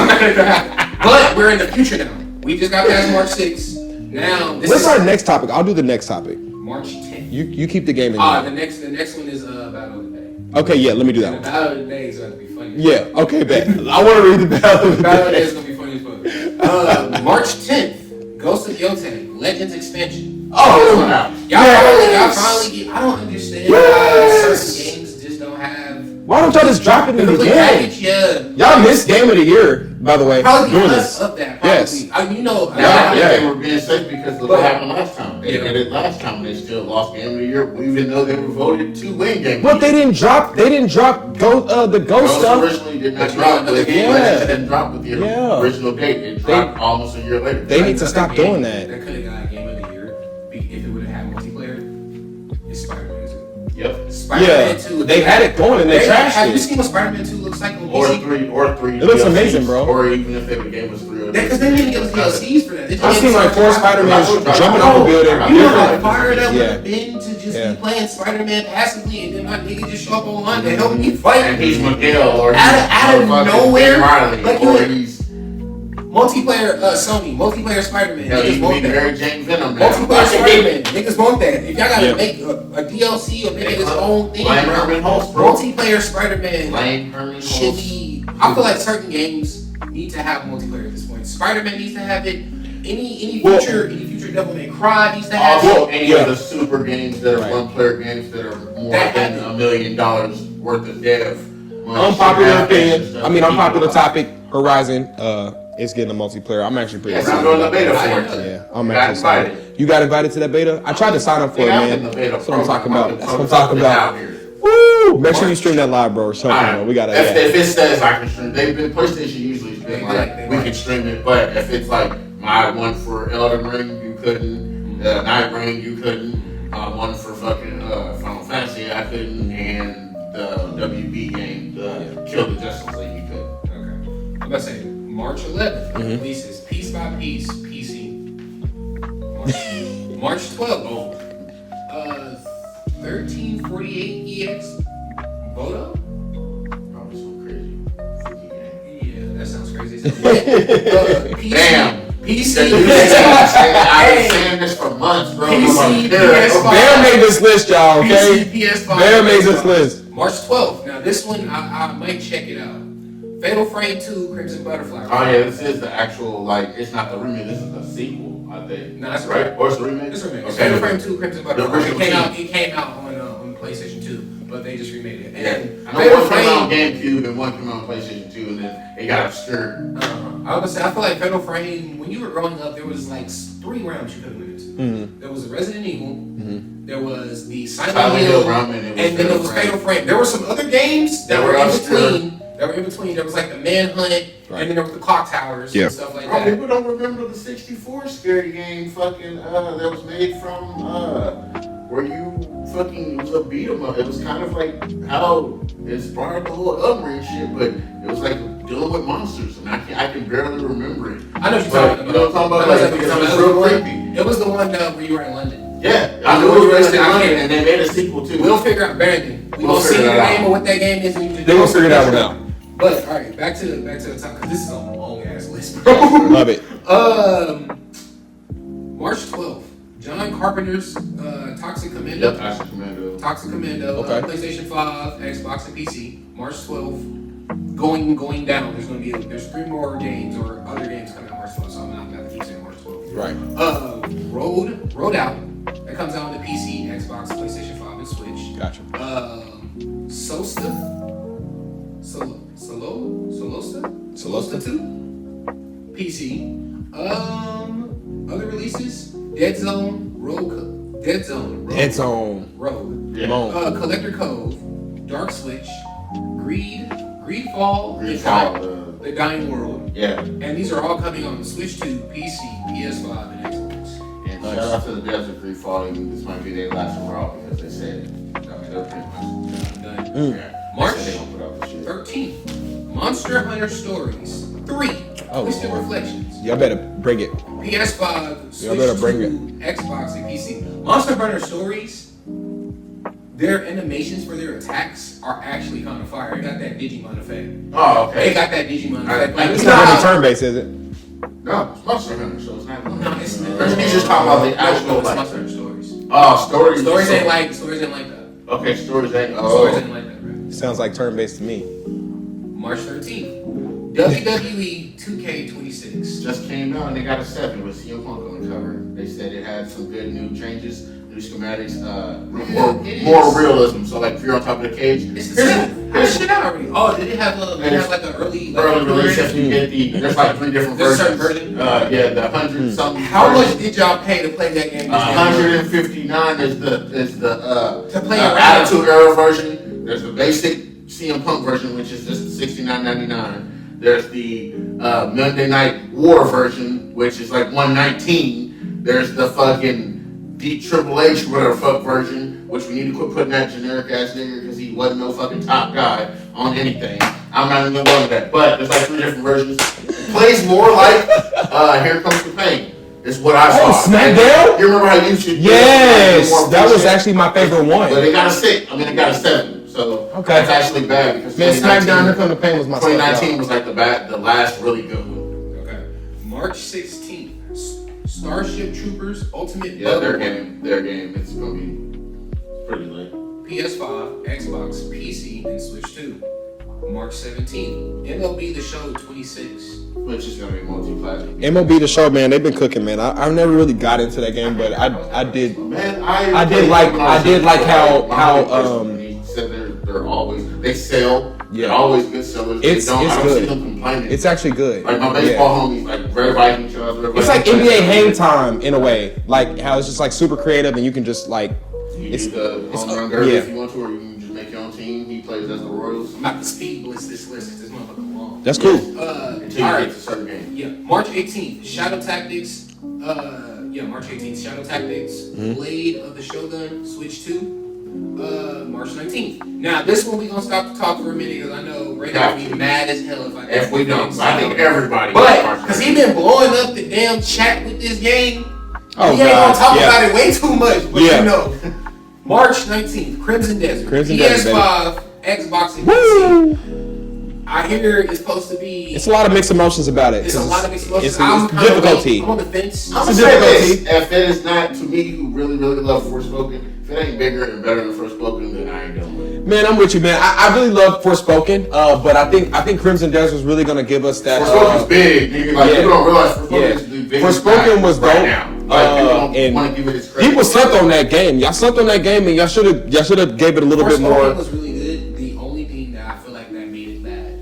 not gonna have it. But we're in the future now. We just got past March 6th. Now, this What's is our next topic? I'll do the next topic. March 10th. You keep the game in The there. next one is Battle of the Day. Okay, yeah, let me do that The one. Battle of the Day is going to be funny. Yeah, okay, bet. I want to read the battle of The the Battle of the Day day. is going to be funny as fuck. March 10th, Ghost of Yotei, Legends expansion. Oh, Y'all finally get, I don't understand why certain games just don't have. why don't y'all just drop it in the Complete game? package, yeah. Y'all missed Game of the Year, by the way. Probably doing because this. of that. Yes. Probably. Now, I think they were being safe because of what happened last time. They did it last time and they still lost Game of the Year, even though they were voted to win Game of the Year. But they didn't drop the ghost Ghost stuff. originally did not drop with Yeah. didn't drop with the Yeah. original date. It dropped almost a year later. They need to stop doing that. That could have got Game of the Year if it would have had multiplayer. It's Spider-Man 2. Yep. Spider-Man 2. They had it going and they trashed Have you it. seen what Spider-Man 2 looks like on Or PC? three. It looks DLCs, amazing, bro. Or even if they gave us 3 or Because they didn't give us DLCs for that. I've seen like 4 Spider-Man jumping off a building. You know how fire that would Yeah. have been to just be playing Spider-Man passively and then my nigga just show up online to help me fight. And he's Miguel or out of nowhere, Riley, like or you- he's multiplayer Sony, multiplayer Spider-Man. hell, Niggas he's want that. Mary Jane Venom now. Multiplayer Spider-Man. Niggas want that. If y'all gotta Yeah. make a DLC or make it its own thing, Lane bro, Herman Holtz, bro. multiplayer Spider-Man Lane Herman should Holtz. be. I feel like certain games need to have multiplayer at this point. Spider-Man needs to have it. Any future Devil May Cry needs to have Also, it. any of the super games that are Right. one-player games that are more That than happen. $1 million worth of dev. Unpopular opinion. I mean, unpopular topic. Horizon is getting a multiplayer. I'm actually pretty Yeah, I'm excited. doing the about beta that. for it. Yeah, I'm Got actually excited. invited. You got invited to that beta? I tried to sign up for it, Yeah, I'm in man. the beta That's what I'm talking program. about. That's what I'm talking about. Out here. Woo! Make sure you stream that live, bro, or something. Alright. Man. We gotta. If, yeah. if it says I can stream, PlayStation usually has been like we can stream it, but if it's like my one for Elden Ring, you couldn't. Night Ring, you couldn't. One for fucking Final Fantasy, I couldn't, and the WB game, the Kill the Justice League, you could. Okay. I'm about to say March 11th releases Piece by Piece PC. March 12th. 1348 EX Voto. Probably some crazy freaky game. Yeah, that sounds crazy. PC. Damn. PC. I've been saying this for months, bro. PC, PS5. Bear made this list, y'all. Okay. PC, PS5. Bear made this list. March 12th. Now this one, I might check it out. Fatal Frame 2, Crimson Butterfly. Oh yeah, this is the actual, like, it's not the remake, this is the sequel, I think. No, that's right. Or it's the remake? It's a remake. Okay. Fatal Frame 2, Crimson Butterfly. original It came out on PlayStation 2, but they just remade it. And I know Fatal one came out on Frame. GameCube and one came out on PlayStation 2, and then it got obscured. I was gonna say, I feel like Fatal Frame, when you were growing up, there was like 3 rounds you could have went into. There was the Resident Evil, there was the Silent Hill, realm, and then there was Fatal Frame. There were some other games that They were were in obscure. between. There was like the Manhunt, and then there was the Clock Towers Yeah. and stuff like Bro, that. people don't remember the 64 scary game fucking that was made from where you fucking, it was a beat 'em up. It was kind of like how it's part of the whole Elden shit, but it was like dealing with monsters, and I can barely remember it. I know what you're But talking you know about. what I'm talking about? I know Like, what it you're talking was about. real creepy. It was the one where you were in London. Yeah, I knew it was based in London, and they made a sequel too. We'll figure out Brandon. We We'll gonna see figure the that name out. of what that game is. And They gonna figure that one out. But all right, back to the top because this is a long ass list, bro. Love it. March 12th, John Carpenter's Toxic Commando. Yep, Toxic Commando. Toxic Commando. Okay. PlayStation 5, Xbox, and PC. March 12th, going down. There's 3 more games or other games coming out March 12th. So I'm not gonna keep saying March 12th. Right. Road Out. That comes out on the PC, Xbox, PlayStation 5, and Switch. Gotcha. Solosta 2, PC. Other releases: Dead Zone, Rogue, It's on. Rogue, Yeah. Come on. Collector Cove, Dark Switch, Greedfall, Greedfall, The Dying World, Yeah. and these are all coming on the Switch 2, PC, PS5, and Xbox. And shout out to the devs of Greedfall. This might be their last hurrah because they said, I mean, they're pretty much Done. yeah. March They said they gonna put out the shit. 13th, Monster Hunter Stories 3, Oh, Twisted Lord. Reflections, Y'all better bring it. PS5, Switch Y'all better bring 2, Xbox, and PC. Monster Hunter Stories, their animations for their attacks are actually kind of fire. They got that Digimon effect. Oh, okay. They got that Digimon effect. Like, It's you not know really how- turn-based, is it? No, it's Monster Hunter, so it's not. No, it's not. He's just talking about the No, actual, it's like, Monster Hunter Stories. stories. Stories ain't like that. Okay, stories ain't. Stories ain't like that, bro. Sounds like turn-based to me. March 13th, WWE 2K26. Just came out and they got a 7 with CM Punk on the cover. They said it had some good new changes, new schematics, more realism. So like if you're on top of the cage, It's the same. Here's shit out already. Oh, did it have like an early release. If version? you get there's like 3 different There's a versions. certain version? Yeah, the 100 something. How much version. did y'all pay to play that game? 159 is the To play around. Attitude Era version. There's the basic CM Punk version, which is just $69.99. There's the Monday Night War version, which is like $119. There's the fucking Deep Triple H whatever fuck version, which we need to quit putting that generic ass nigga because he wasn't no fucking top guy on anything. I'm not even going to that. But there's like 3 different versions. Plays more like Here Comes the Pain. Is what I saw. Oh, SmackDown? You remember how you should? Yes, that was actually my favorite one. But it got a 6. I mean, it got a 7. So that's actually bad because man, SmackDown Here Comes the Pain was my 2019 was like the last really good one. Okay. March 16th, Starship Troopers Ultimate. Yeah, their game. It's gonna be pretty lit. PS5, Xbox, PC, and Switch 2. March 17th, MLB The Show 26. Which is gonna be multi-platform. MLB The Show, man, they've been cooking, man. I never really got into that game, but I did. Man, I did like how he said they're always they sell. Yeah. They're always good sellers. It's I don't good. see them complaining. It's actually good. Like my baseball homies, like everybody each other. It's like NBA Hang Time in a way, like how it's just like super creative and you can just like. It's the home run derby if you want to, or you can just make your own team. He plays as the Royals. I'm about to speed blitz this list because this motherfucker long. That's cool. Until you get to certain game. Yeah, March 18th, Shadow Tactics. March 18th, Shadow Tactics. Blade of the Shogun, Switch 2. March 19th. Now this one we gonna stop to talk for a minute because I know Ray gonna be mad as hell if we don't. I think everybody. But because he been blowing up the damn chat with this game, Oh, we ain't gonna talk about it way too much. But you know, March 19th, Crimson Desert, PS5, Xbox, and PC. I hear it's supposed to be. It's a lot of mixed emotions about it. It's a lot of mixed emotions. It's difficulty. I'm on the fence. I'm gonna say this: if it is not to me, who really love Forspoken, if it ain't bigger and better than Forspoken, then I ain't doing it. Man, I'm with you, man. I really love Forspoken, but I think Crimson Desert is really gonna give us that. Forspoken's big, nigga. Like people don't realize Forspoken's the biggest. Forspoken was dope. Right now. And want to give it its credit. people slept on that game. Y'all slept on that game, and y'all should have gave it a little bit more. Forspoken was really good. The only thing that I feel like that made it bad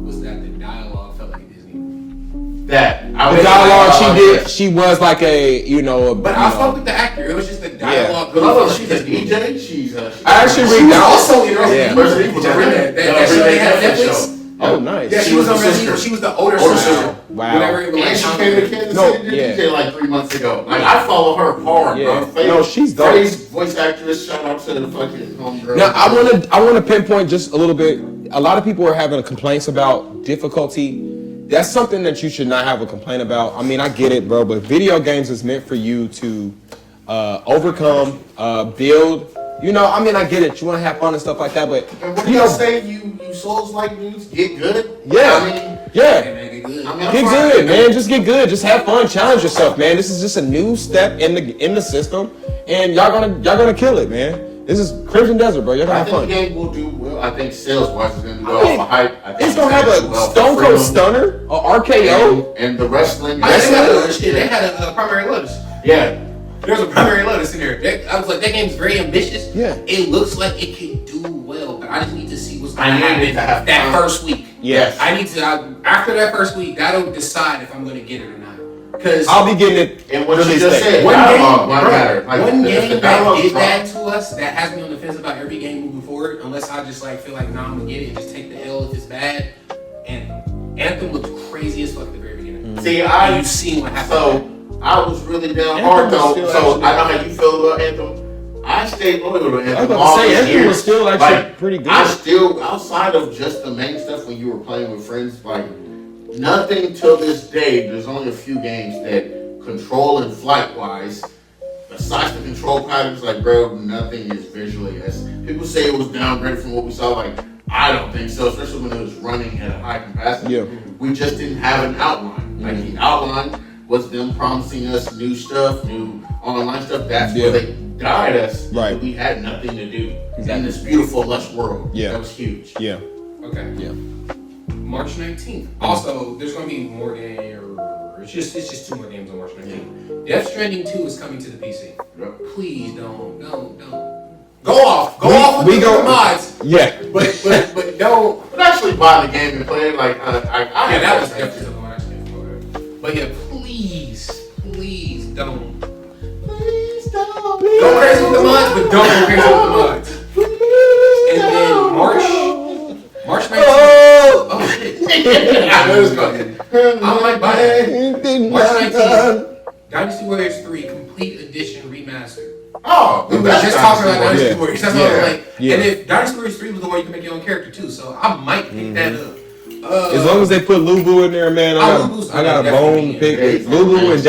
was that the dialogue felt like a Disney movie. The dialogue she was like a, But I fuck with the actor. It was just the dialogue. Yeah. She's a DJ. She's I actually read that. Also interested. Yeah. That show they had Netflix. Oh, nice. Yeah, she was on Resident Evil. She was the older sister. Wow. Whatever it was. And she came to Kansas City to DJ like 3 months ago. Like I follow her hard, bro. No, she's dope. Faye's voice actress. Shout out to the fucking homegirl. Now I wanna pinpoint just a little bit. A lot of people are having complaints about difficulty. That's something that you should not have a complaint about. I mean, I get it, bro, but video games is meant for you to overcome, build. I mean, I get it. You want to have fun and stuff like that, but and what do you say? You Souls like dudes get good. Yeah, I mean, Get good. Get good, man. Just get good. Just have fun. Challenge yourself, man. This is just a new step in the system, and y'all gonna kill it, man. This is Crimson Desert, bro. Y'all gonna have fun. I think the game will do well. I think sales-wise it's gonna do well off the hype. It's gonna have a Stone Cold Stunner, a RKO, and the wrestling. They had a primary lotus. Yeah. There's a primary lotus in there. I was like, that game's very ambitious. Yeah. It looks like it can do well, but I just need to see what's going to happen that first week. Yes. I need to, after that first week, that'll decide if I'm going to get it or not. Because I'll be getting it. And what you just said, one game that did that to us, that has me on the fence about every game moving forward, unless I just feel like, nah, I'm going to get it and just take the L if it's bad. And Anthem looked crazy as fuck at the very beginning. See, you've seen what happened. So, I was really down hard though, so I know how you feel about Anthem. I stayed loyal to Anthem. I was about to say, Anthem was still actually pretty good. I still, outside of just the main stuff when you were playing with friends, nothing till this day, there's only a few games that control and flight-wise, besides the control patterns, bro, nothing is visually as... People say it was downgraded from what we saw, I don't think so, especially when it was running at a high capacity. Yeah. We just didn't have an outline. The outline was them promising us new stuff, new online stuff. That's where they guide us. Right. We had nothing to do in this beautiful, lush world. Yeah. That was huge. Yeah. Okay. Yeah. March 19th. Also, there's going to be more games. It's just 2 more games on March 19th. Death Stranding 2 is coming to the PC. Yep. Please don't. Go off with the mods. Yeah. But don't. But actually buy the game and play it. That was definitely something I actually enjoyed. But yeah, please don't. Please don't. Go crazy with the mods, but don't go crazy with the mods. And then March 19th. Oh shit. I know it's coming. I'm buying. March 19th. Dynasty Warriors 3 Complete Edition Remastered. I Oh, we were just talking about Dynasty Yeah. Warriors. That's what I was like. Yeah. And if Dynasty Warriors 3 was the one you can make your own character too, so I might pick that up. As long as they put Lubu in there, man, I got a bone to pick. Lubu and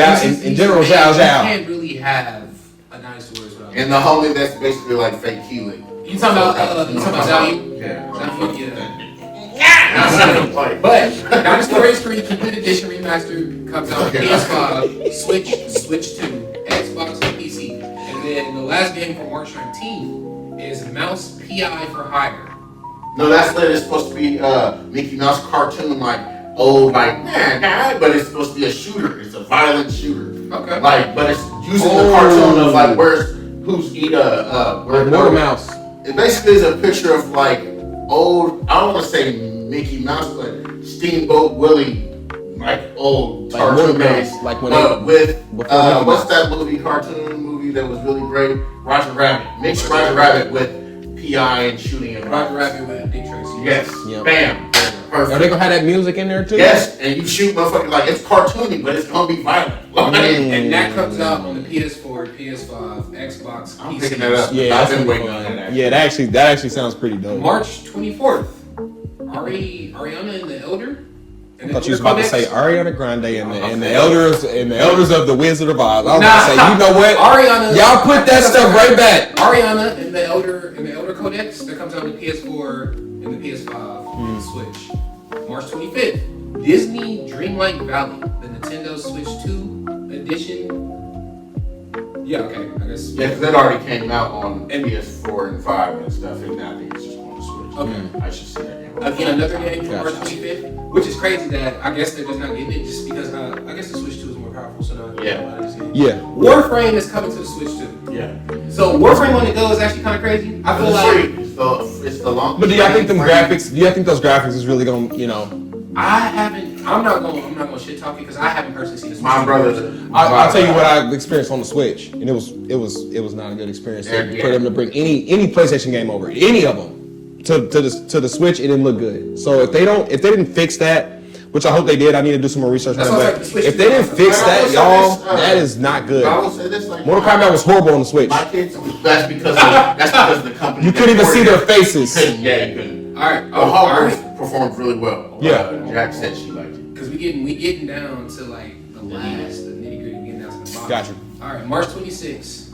General Zhao You Zhao. can't really have a Dynasty Warriors without. And the homie that's basically like fake Keelan. You talking about Zhao Yu? Yeah. Zhao Yu, yeah. But But Dynasty Warriors 3 Complete Edition Remastered comes out on PS5, Switch 2, Xbox, and PC. And then the last game for March 19th is Mouse PI for Hire. no, that's lit. It's supposed to be Mickey Mouse cartoon, like old, like but it's supposed to be a shooter. It's a violent shooter. Okay. Like, but it's using the cartoon of like who's Like Mortal Mouse. It basically is a picture of like old. I don't want to say Mickey Mouse, but Steamboat Willie, like old Like cartoon Mortal days. Mouse, like when with before Mickey what's Mouse. that cartoon movie that was really great? Roger Rabbit. Mix Roger Rabbit with PI and shooting and Roger Rabbit with Dick Tracy. Yes. Yep. Bam. Perfect. Are they gonna have that music in there too? Yes, and you shoot motherfuckers like it's cartoony, but it's gonna be violent. And that comes out on the PS4, PS5, Xbox, I'm PC. picking that up. Yeah, I've that's been gonna be waiting on fun. that. Yeah, that actually sounds pretty dope. March 24th, Ariana and the Elder. I thought you was about to say Ariana Grande and the elders of the Wizard of Oz. I was about to say, you know what? Ariana. Y'all put that stuff right back. Ariana and the Elder Codex that comes out on the PS4 and the PS5 and the Switch. March 25th, Disney Dreamlight Valley, the Nintendo Switch 2 edition. Yeah, okay, I guess. Yeah, because that already came out on PS4 and 5 and stuff, and I think it's just on the Switch. Okay. I should see that game. Again, another game from Gotcha. March 25th, which is crazy that I guess they're just not getting it just because I guess the Switch 2 is more powerful, so now Yeah. Warframe is coming to the Switch 2. Yeah. So Warframe on the go is actually kind of crazy. I feel like It's the long. But do y'all think them graphics? Do y'all think those graphics is really gonna, you know? I'm not gonna shit talk it because I haven't personally seen the Switch. My brother. I'll tell you what I experienced on the Switch, and it was not a good experience for them to bring any PlayStation game over, any of them, to the Switch. It didn't look good. So if they didn't fix that, which I hope they did, I need to do some more research on That's it. why I But like the Switch if they didn't fix that, y'all, that is not good. I will say this, like, Mortal Kombat was horrible on the Switch. My kids. That's because of the company. You couldn't even see their faces. Yeah, you couldn't. All right. The Hogwarts performed really well. Yeah. Jack said she liked it. Because we getting down to like the nitty gritty. We getting down to the bottom. Gotcha. All right, March 26th.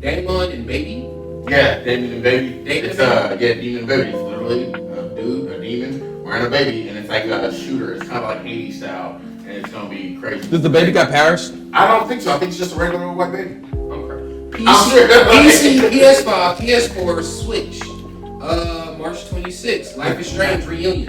Damon and Baby. Yeah, Demon and Baby. Demon It's and Demon and Baby. It's literally a dude, a demon, wearing a baby, and it's like a shooter. It's kind of like Hades style, and it's gonna be crazy. Does the baby got powers? I don't think so. I think it's just a regular old white baby. PC, PS5, PS4, Switch. March 26th. Life is Strange reunion.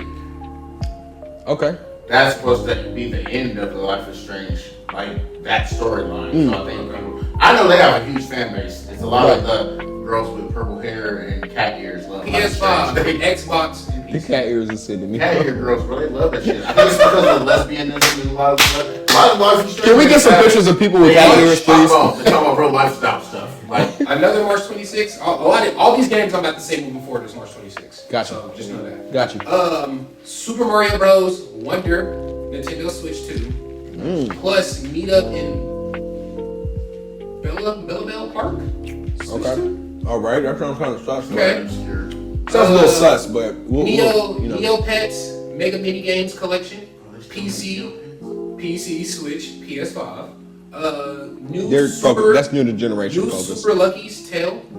Okay. That's supposed to be the end of the Life is Strange, like that storyline. So I think I know they have a huge fan base. It's a lot of the girls with purple hair and cat ears love Life is PS5, Strange. Xbox, and The PC. cat ears is sitting me. Cat ear girls, bro, they love that shit. I think it's because of lesbianism and a lot of Life is Strange. Can we get some pictures of people with cat ears, please? They're talking about real lifestyle stuff. Like, Another March 26th. All these games I'm about to say moving forward is March 26th. Gotcha. So just know that. Got you. Super Mario Bros. Wonder, Nintendo Switch 2. Plus meet up in Belleville Park. Switch Okay. 2? All right. That sounds kind of sus. Okay. obscure. Sounds a little sus, but we'll you know. Neopets Mega Mini Games Collection. PC, Switch, PS5. New They're Super, focused. That's new to generation new focus. Super Lucky's Tale, That's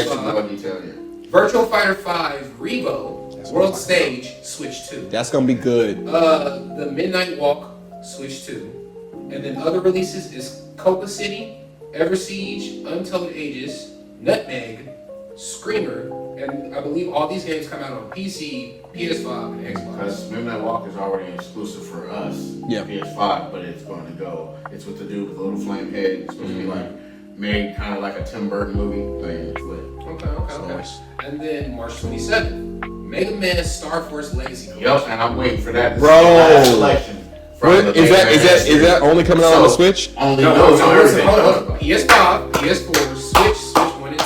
PS5. what you tell you. Virtual Fighter 5 Revo, World Stage, Switch 2. That's gonna be good. The Midnight Walk, Switch 2. And then other releases is Copa City, Ever Siege, Untold Ages, Nutmeg, Screamer, and I believe all these games come out on PC, PS5, and Xbox. Because Midnight Walk is already exclusive for us, Yeah. PS5, but it's going to go. It's with the dude with the little flame head. It's supposed to be like made kind of like a Tim Burton movie. Like, it's lit. Okay. Nice. And then March 27th, Mega Man Star Force Legacy. Yup, and I'm waiting for that. This Bro. is the last selection. from What, the is that Mega Man is that only coming out on the So, Switch? Only No, those on listen, everything. hold on. PS5, PS4, Switch 1 and 2,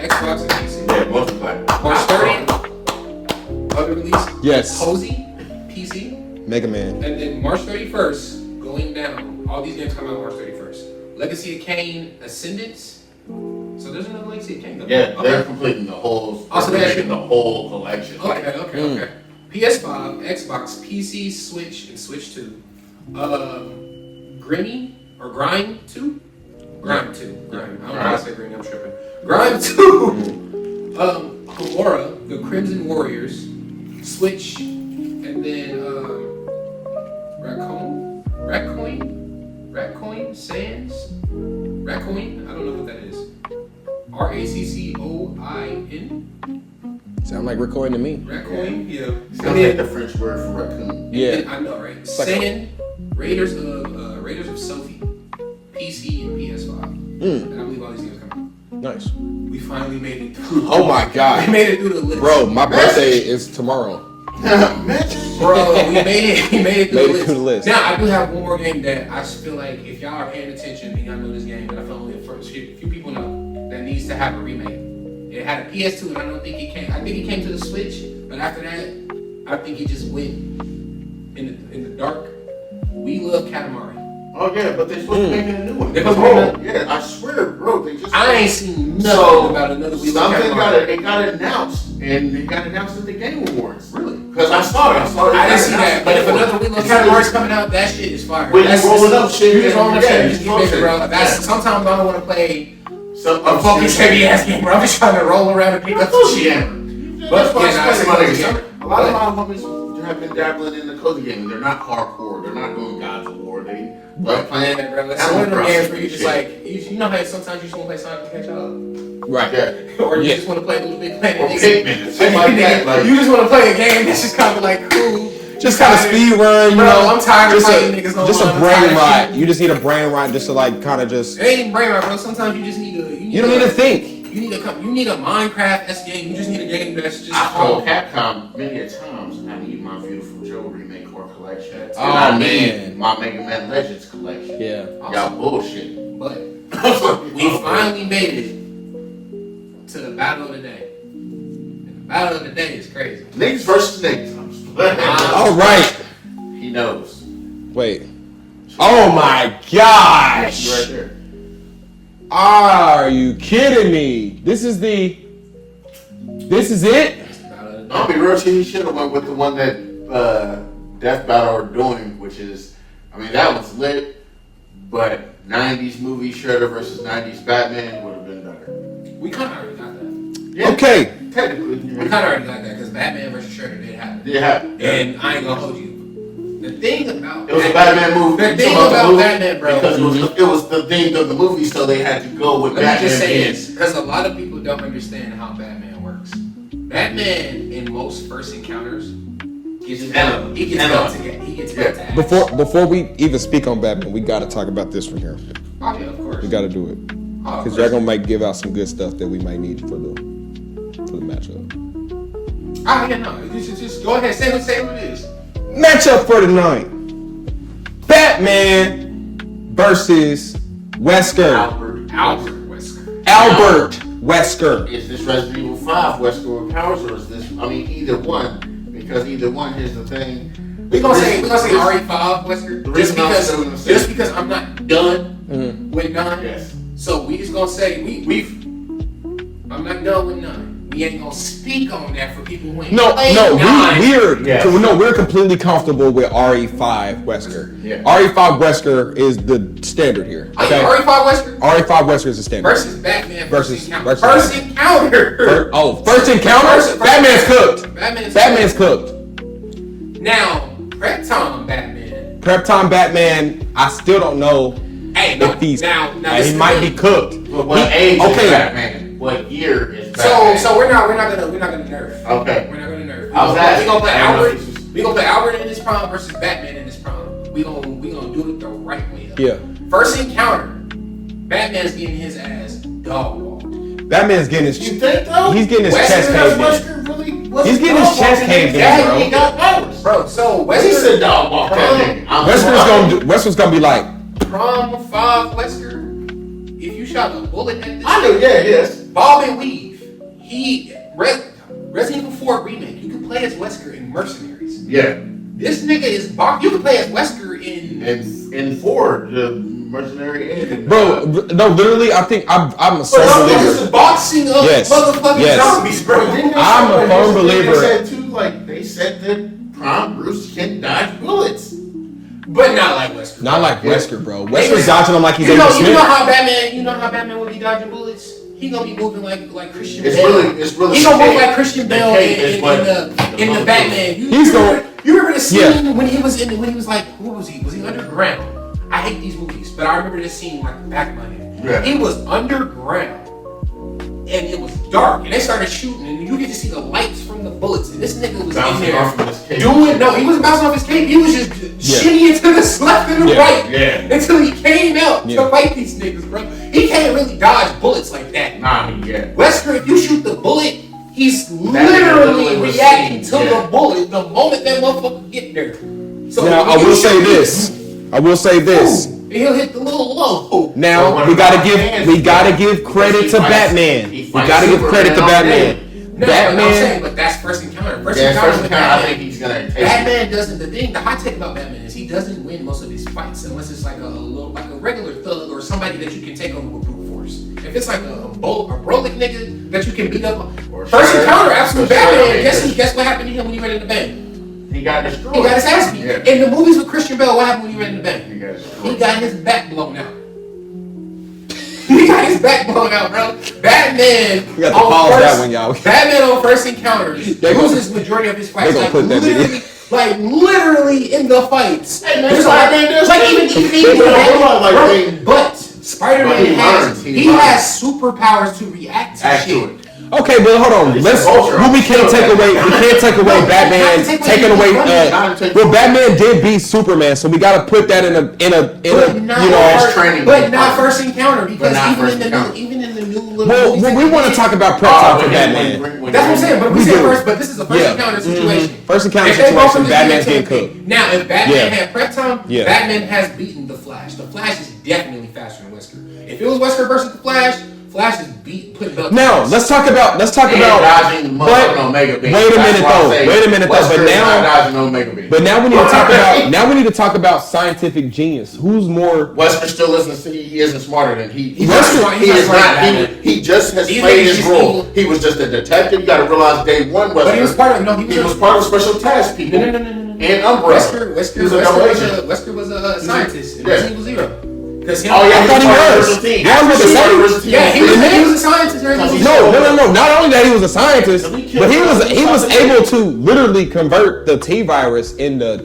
Xbox and PC. Yeah, multiplayer. March 30th, other release, Yes. Cozy, PC. Mega Man. And then March 31st, going down. All these games come out March 31st. Legacy of Kain Ascendance. So there's another Legacy of Kain. Yeah, they're completing the whole. Also, they're the whole collection. Okay. PS5, Xbox, PC, Switch, and Switch 2. Grimy or Grime 2? Grime 2. Grime. I don't know how to say Grimy, I'm tripping. Grime 2. Homura, the Crimson Warriors, Switch, and then Raccoon Sands? Raccoon? I don't know what that is. RACCOIN? Sound like recording to me. Raccoon? Yeah. Sounds like the French word for raccoon. Yeah. I know, right? Sand, Raiders of Sophie, PC and PS5. And I believe all these games come out. Nice. We finally made it through. Oh my God. We made it through the list. Bro, my birthday is tomorrow. Bro, we made it through the list. Now, I do have one more game that I feel like if y'all are paying attention and y'all know this game, and I feel only the first few people know, that needs to have a remake. It had a PS2 and I don't think it came. I think it came to the Switch, but after that, I think it just went in the dark. We love Katamari. Oh yeah, but they're supposed to make a new one. They're supposed to make Yeah, I swear, bro. They just. I ain't seen nothing about another We Love Katamari. It got announced, and it got announced at the Game Awards. Really? Because I saw it. I didn't see that. But if another We Love Katamari's coming out, that shit is fire. When you rolling up shit, you just rolling up shit. you just Bro. That's sometimes I don't want to play so a focus heavy ass game, bro. I'm just trying to roll around and pick up some shit. But yeah, a lot of my homies have been dabbling in the cozy game. They're not hardcore. They're not doing Gods of War. They love playing. It's one of them games where you just like, you know how sometimes you just want to play Sonic the Hedgehog? Right. Yeah. Or you just want to play a little bit Planet Or Pikmin. Shit like that. Like, you just want to play a game that's just kind of like cool. Just kind of speed run, you Bro, know. I'm tired of just fighting niggas on Just a online. brain ride. You just need a brain ride just to like kind of just. It ain't even brain ride, bro. Sometimes you just need to. You don't need to think. You need a Minecraft-esque game. You just need a game that's just. I told Capcom many a times I need my Beautiful Joe remake or collection. Oh, I man. need my Mega Man Legends collection. Yeah. Y'all bullshit. But we finally made it to the battle of the day. And the battle of the day is crazy. Niggas versus niggas. All right. He knows. Wait. Oh my gosh. Right there. Are you kidding me? This is it? I'll be real, he should have went with the one that Death Battle are doing, which is, I mean, that was lit, but 90s movie Shredder versus 90s Batman would have been better. We kind of already got that. Yeah, Okay. technically. We kind of already got that because Batman versus Shredder did happen. Yeah. And I ain't gonna hold you. The thing about It was a Batman movie. The thing about Batman, bro, because it was the theme of the movie, so they had to go with let Batman. me just say being- this, because a lot of people don't understand how Batman works. Batman, in most first encounters, gets dealt to ass. Before we even speak on Batman, we gotta talk about this one here. Oh, yeah, of course. We gotta do it. Because y'all gonna give out some good stuff that we might need for the matchup. Oh, yeah, no. Just go ahead, say what it is. Matchup for tonight. Batman versus Wesker. Albert Wesker. Albert Wesker. Is this Resident Evil 5 Wesker with powers, or is this? I mean, either one, because either one. Here's the thing. We're gonna say RE5 Wesker. Just because I'm not done with 9. Yes. So we just gonna say I'm not done with 9. We ain't gonna speak on that for people who ain't played 9. We're completely comfortable with RE5 Wesker. Yeah. RE5 Wesker is the standard here. Okay? RE5 Wesker RE5 Wesker is the standard. versus Batman Versus Encounter. First Encounter. First encounter? Batman's cooked. Batman's cooked. Now, Prep Time Batman. Prep time Batman, I still don't know if he's. Now he might be cooked. But what age is Okay. Batman? What year is Batman? So we're not gonna nerf. Okay. We're not gonna nerf. I was asking. We gonna play Albert. We gonna play Albert in his prime versus Batman in his prime. We gonna do it the right way. Yeah. First encounter, Batman's getting his ass dog walked. Batman's getting his. You think though? He's getting his chest caved in. He's getting his chest caved in, bro. He got powers. Bro, so He said dog walk that nigga. Wesker's gonna be like. Prom 5 Wesker. If you shot a bullet at this, I know, yes. Bob and Weave. Resident Evil 4 remake. You can play as Wesker in Mercenaries. Yeah. This nigga is Bob. You can play as Wesker in. And Ford, mercenary agent. Bro, no, literally, I think I'm a So firm y'all believer. just boxing up motherfucking zombies, bro. I'm a firm believer. They said too, like they said that Prime Bruce can dodge bullets, but not like Wesker. Not like Wesker, bro. Wesker's dodging him like he's Agent Smith. You know how Batman would be dodging bullets? He gonna be moving like Christian Bale. It's really. He gonna move like Christian Bale in the Batman. You remember the scene when he was like, who was he? Was he underground? I hate these movies, but I remember this scene like the back of my head. Yeah. He was underground, and it was dark, and they started shooting, and you get to see the lights from the bullets, and this nigga was bouncing in off of there his cape. he wasn't bouncing off his cape. He was just shitting to the left and the right until he came out to fight these niggas, bro. He can't really dodge bullets like that. Wesker, if you shoot the bullet, he's literally reacting to the bullet the moment that motherfucker get there. So now I will say this. He'll hit the little low. Now we gotta give credit to Batman. We gotta give credit to Batman. No, Batman. I'm saying, but that's first encounter. First encounter, I think he's gonna take Batman doesn't. The hot take about Batman is he doesn't win most of his fights unless it's like a regular thug or somebody that you can take over with brute force. If it's like a Brolic nigga that you can beat up, first encounter, absolute Batman. Guess what happened to him when he ran in the bank? He got destroyed. He got his ass beat. Yeah. In the movies with Christian Bale, what happened when he ran in the bank? He got his back blown out. He got his back blown out, bro. Batman. We got to pause that one, y'all. Batman on first encounter loses majority of his fights. Literally in the fights. Hey, man, but Spider-Man has superpowers to react to shit. Okay, but hold on. We can't take away Batman taking away. Well, Batman did beat Superman, so we gotta put that in a training. But not first encounter because even in the new little. Well, we want to talk about prep time for Batman. That's what I'm saying. But we said first. But this is a first encounter situation. First encounter situation. Batman's getting cooked. Now, if Batman had prep time, Batman has beaten the Flash. The Flash is definitely faster than Wesker. If it was Wesker versus the Flash is putting belts. Now let's talk about. Dodging Omega Beam. Wait a minute though. But now we need to talk about. Now we need to talk about scientific genius. Who's more? Wesker still isn't. He isn't smarter than he. He just has played his role. He was just a detective. You got to realize day one. But he was part of. He was part of special task people. No. And Umbrella. Wesker was a scientist in Resident Evil 0. I thought he was. He was a scientist. No. Not only that he was a scientist, but he was able to literally convert the T virus into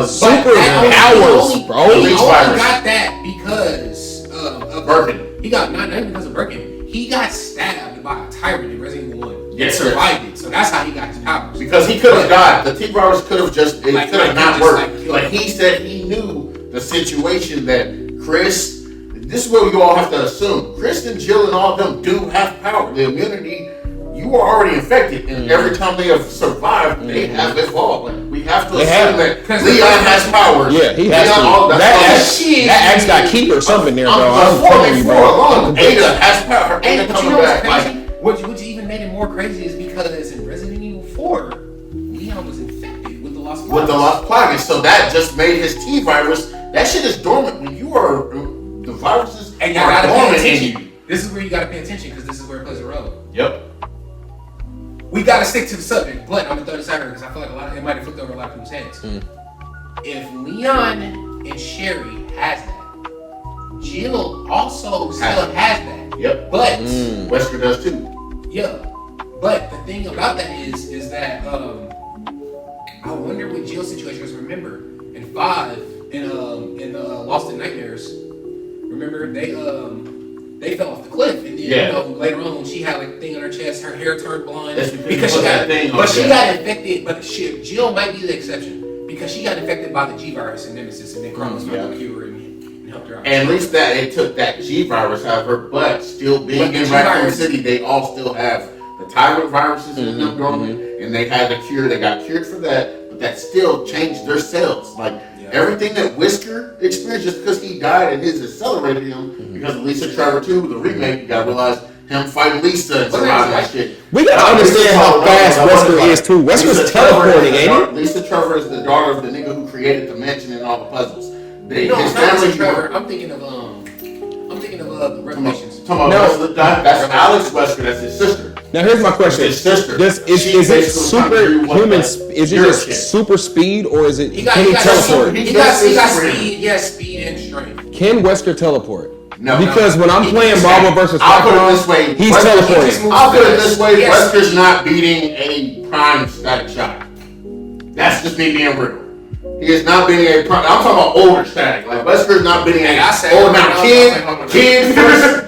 super powers, bro. He only got that because of Birkin. He got not even because of Birkin. He got stabbed by a tyrant in Resident Evil 1. Yes, survived it. So that's how he got his powers. Because he could have died. The T virus could have just could have not worked. Like he said, he knew the situation that Chris. This is what we all have to assume. Chris and Jill and all of them do have power. The immunity. You are already infected, and every time they have survived, they have evolved. Like, we have to assume that Leon has powers. Yeah, he has to. That axe got key or something there, bro. I'm telling you, bro. Ada has power. Ada coming back. What even made it more crazy is because in Resident Evil 4, Leon was infected with the Lost Plagas. So that just made his T virus. That shit is dormant when you are the viruses and you gotta pay attention. This is where you gotta pay attention because this is where it plays a role. Yep. We gotta stick to the subject, but I'm gonna throw this out here because I feel like it might have flipped over a lot of people's heads. If Leon and Sherry has that, Jill also still has that. Yep. But Wesker does too. Yeah. But the thing about that is that I wonder what Jill's situation was. Remember in 5 in Lost in Nightmares, remember they fell off the cliff, and then later on when she had like a thing on her chest, her hair turned blonde because she got infected. But Jill might be the exception because she got infected by the G virus and Nemesis, and then Chronos found the cure and helped her out. And at least that it took that G virus out of her, but still being in Raccoon City, they all still have the tyrant viruses in them dormant, and they had the cure. They got cured for that, but that still changed their cells. Like everything that Wesker experienced, just because he died and his accelerated him. Because of Lisa Trevor 2, the remake, you gotta realize him fighting Lisa and surviving that shit. We gotta understand how fast Wesker is too. Wesker's teleporting, ain't he? Lisa Trevor is the daughter of the nigga who created the mansion and all the puzzles. No, his not family. Trevor. I'm thinking of the Revelations. That's Alex Wesker. That's his sister. Now here's my question: His sister. Is it superhuman? Is it just super speed, or is it? Can he teleport? He got speed. He has speed and strength. Can Wesker teleport? No. Because when I'm playing Marvel vs. I'll put it Capcom, this way: he's teleporting. I'll put it this way: Wesker's not beating a prime static shock. That's just me being real. He is not beating a prime. I'm talking about older static. Like Wesker's not beating kid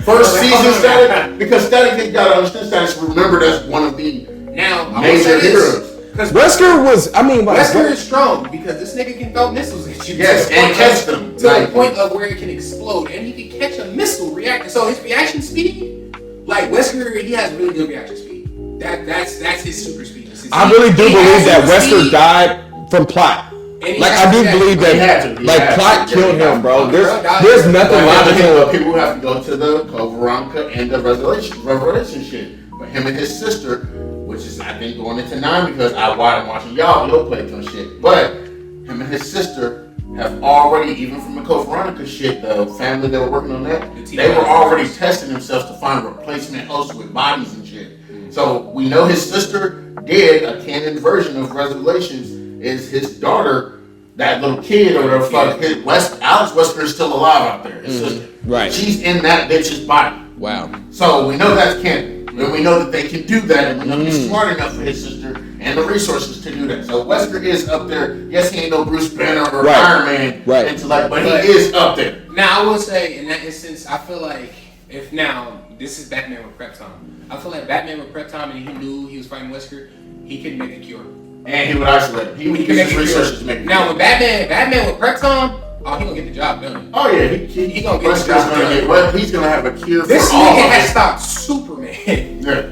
first season static, because static, you gotta understand static's remembered as one of the major heroes. Because Wesker was, Wesker is strong because this nigga can throw missiles at you. Yes, and catch them. To the point of where it can explode. And he can catch a missile reacting. So his reaction speed, like Wesker, he has really good reaction speed. That's his super speed. I really do believe that Wesker died from plot. Like, I do believe that plot killed him, bro. There's nothing logical. People have to go to the Veronica and the Revelation shit. But him and his sister, which is, I think, going into 9 because I'm watching y'all play some shit. But him and his sister have already, even from the Code Veronica shit, the family that were working on that, they were already testing themselves to find replacement hosts with bodies and shit. So we know his sister did a canon version of Revelations. Is his daughter, that little kid or whatever, Alex Wesker is still alive out there. His sister. Right. She's in that bitch's body. Wow. So we know that's canon. And we know that they can do that, and we know he's smart enough for his sister and the resources to do that. So Wesker is up there. Yes, he ain't no Bruce Banner or Iron Man intellect, but he is up there. Now I will say, in that instance, I feel like this is Batman with prep time. I feel like Batman with prep time, and he knew he was fighting Wesker, he could make a cure. And he would isolate him. He would use his resources to make a cure. Now, when Batman with prep time, he gonna get the job done. Oh yeah, he gonna get the job done. He's gonna have a cure this for all of it. This nigga has stopped Superman. Yeah.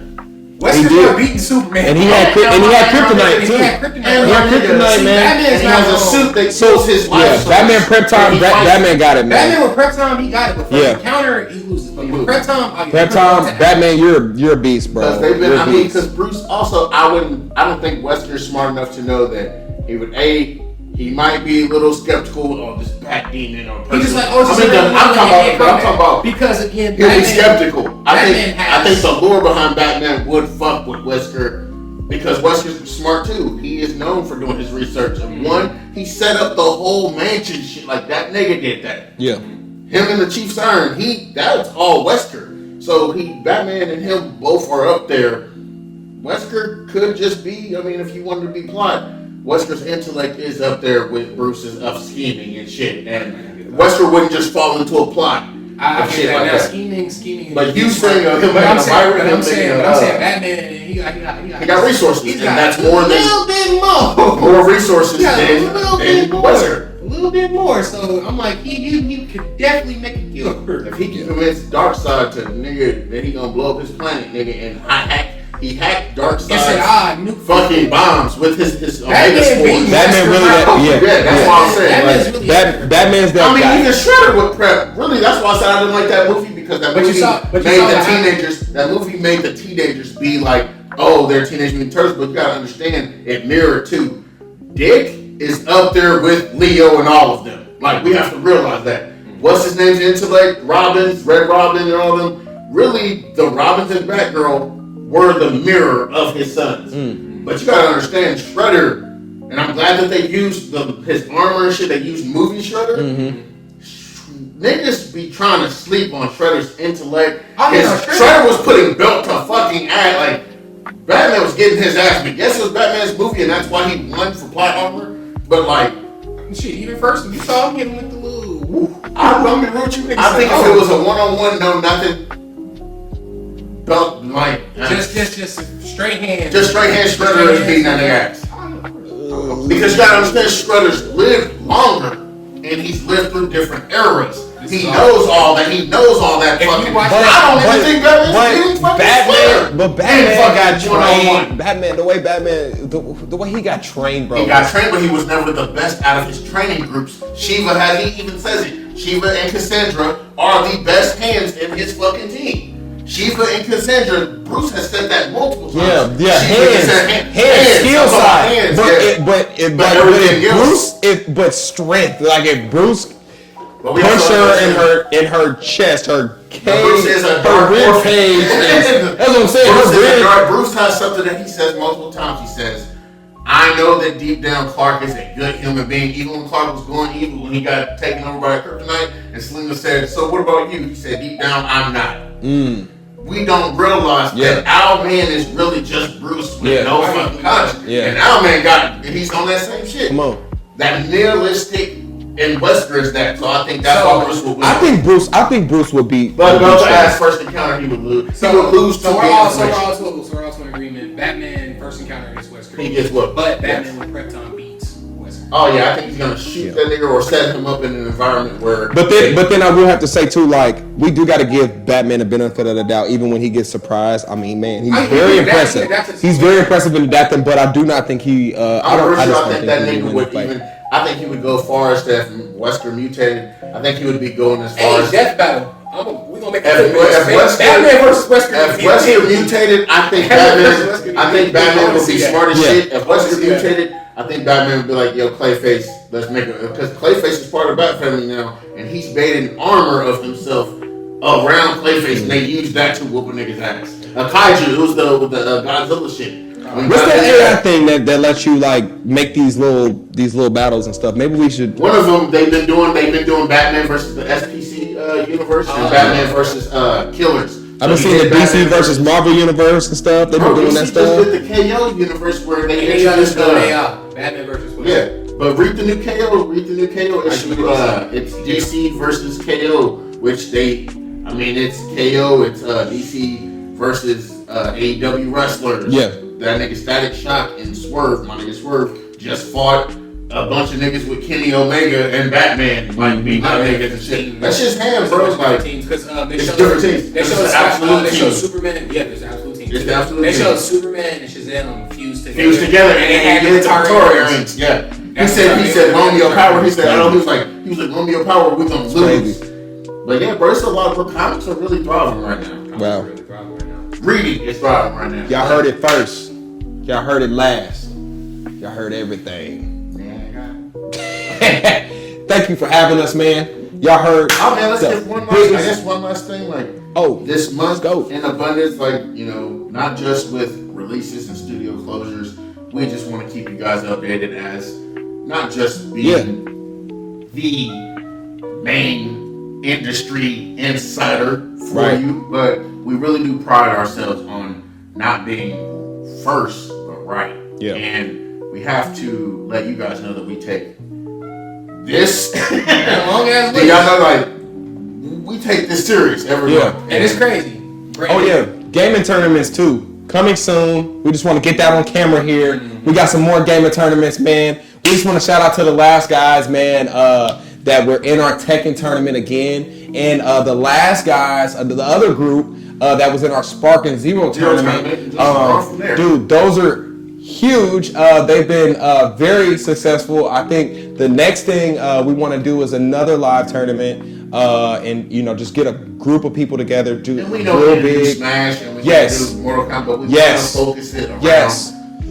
Wester's not beating Superman. And he had kryptonite too. He had kryptonite, man. And he has a suit that kills his life. Yeah, Batman prep time. Batman got it, man. Batman with prep time, he got it. But for the counter, he loses. But with prep time, Batman, you're a beast, bro. Because Bruce also, I don't think Wesker's smart enough to know that he would he might be a little skeptical of this Bat Demon or person. He's just like, I'm talking about because again, he'll be skeptical. I think the lore behind Batman would fuck with Wesker because Wesker's smart too. He is known for doing his research. And one, he set up the whole mansion shit. Like that nigga did that. Yeah. Him and the Chief Siren, that's all Wesker. So Batman and him both are up there. Wesker could just be, if you wanted to be plot, Wesker's intellect is up there with Bruce's of scheming and shit. And Wesker wouldn't just fall into a plot. I get that. Now, scheming. But you saying him I'm saying Batman, he got resources, and that's more than a little bit more resources than Wesker. A little bit more. So I'm like, he could definitely make a cure. If he can convince Darkseid to nigga that he gonna blow up his planet, nigga, and he hacked Darkseid's fucking bombs with his Omega Spores. Batman really that's what I'm saying. Batman's that guy. He gets shredded with prep. Really, that's why I said I didn't like that movie because that movie made the teenagers be like, oh, they're Teenage Mutant Turtles, but you gotta understand it mirrored too. Dick is up there with Leo and all of them. Like we have to realize that. What's his name's intellect? Robins, Red Robin, and all of them. Really, the Robins and Batgirl were the mirror of his sons. But you gotta understand, Shredder, and I'm glad that they used his armor and shit, they used movie Shredder. Niggas be trying to sleep on Shredder's intellect. Shredder was putting belt to fucking ass, like, Batman was getting his ass beat. Yes, it was Batman's movie, and that's why he won for plot armor, but like, shit, even first, when you saw him hitting with the little, I think if it was a one-on-one, no nothing, belt, like, just straight hand. Just straight hand Shredder is beating that nigga ass. Because you gotta understand, Shredder's lived longer, and he's lived through different eras. He knows all that. He knows all that fucking. I don't even think Batman. But Batman got trained. Batman, the way he got trained, bro. He got trained, but he was never the best out of his training groups. Shiva he even says it. Shiva and Cassandra are the best hands in his fucking team. Shiva and Cassandra, Bruce has said that multiple times. Yeah, hands, skill side. But Bruce, but strength. Like if Bruce But we punch also her in her chest, her Bruce is a her dark rib orphan. cage. That's what I'm saying. Bruce, Her rib. Bruce has something that he says multiple times. He says, I know that deep down Clark is a good human being. Even when Clark was going evil, when he got taken over by kryptonite, and Selena said, so what about you? He said, deep down, I'm not. We don't realize that our man is really just Bruce with no fucking conscience. And our man he's on that same shit. Come on. That nihilistic and Western's that. So I think that's why Bruce will win. I think Bruce would be. But go to ask first encounter, he would lose. So he would lose to we're all to an agreement. Batman first encounter gets Wesker. He gets what? But Batman with Krypton beats Wesker. Oh yeah, I think he's gonna shoot that nigga or set him up in an environment where. But then I will have to say too, like we do got to give Batman the benefit of the doubt, even when he gets surprised. I mean, man, he's very impressive. He's very impressive in adapting, but I do not think he. I think that nigga would even. I think he would go far as that Wesker mutated. I think he would be going as far as death battle. We're gonna make Batman versus Wesker. If Wesker mutated, I think Batman would be smart as shit. If Wesker mutated, I think Batman would be like, yo, Clayface, let's make it. Because Clayface is part of Bat family now, and he's made an armor of himself around Clayface, and they use that to whoop a nigga's ass. A kaiju, it was with the Godzilla shit. What's that AI thing that lets you like make these little battles and stuff? Maybe we should. One of them they've been doing Batman versus the SPC universe and Batman versus Killers. I've been seeing the DC versus Marvel universe and stuff. They've been doing that stuff. Just did the KO universe where they introduced Batman versus Wesker. Yeah, but read the new KO issue. It's DC versus KO, which it's KO. It's DC versus AEW wrestlers. Yeah. That nigga Static Shock and Swerve, my nigga Swerve, just fought a bunch of niggas with Kenny Omega and Batman, like being my niggas and shit. That's just ham, bro. Like, because it's different teams. They show Superman. Yeah, there's absolute teams. It's the absolute team. They show Superman and Shazam fused together. And they had the Tara earrings. Yeah. He said Romeo Power. He was like Romeo Power, we're gonna lose. But yeah, bro, it's a lot of comics are really thriving right now. Wow. Reading is thriving right now. Y'all heard it first. Y'all heard it last. Y'all heard everything. Thank you for having us, man. Y'all heard. Oh man, let's get one last thing. Like, this month in abundance, like, not just with releases and studio closures. We just want to keep you guys updated as not just being the main industry insider for you, but we really do pride ourselves on not being first, but right. Yeah. And we have to let you guys know that we take this long as y'all know, like, we take this serious every month. And it's crazy. Gaming tournaments too. Coming soon. We just want to get that on camera here. Mm-hmm. We got some more gaming tournaments, man. We just want to shout out to the last guys, man, that were in our Tekken tournament again. And the last guys, the other group, that was in our Spark and Zero tournament. Dude, those are huge. They've been very successful. I think the next thing we want to do is another live tournament, and just get a group of people together. Do we know real big. Do Smash and we do Mortal Kombat. We want to focus it around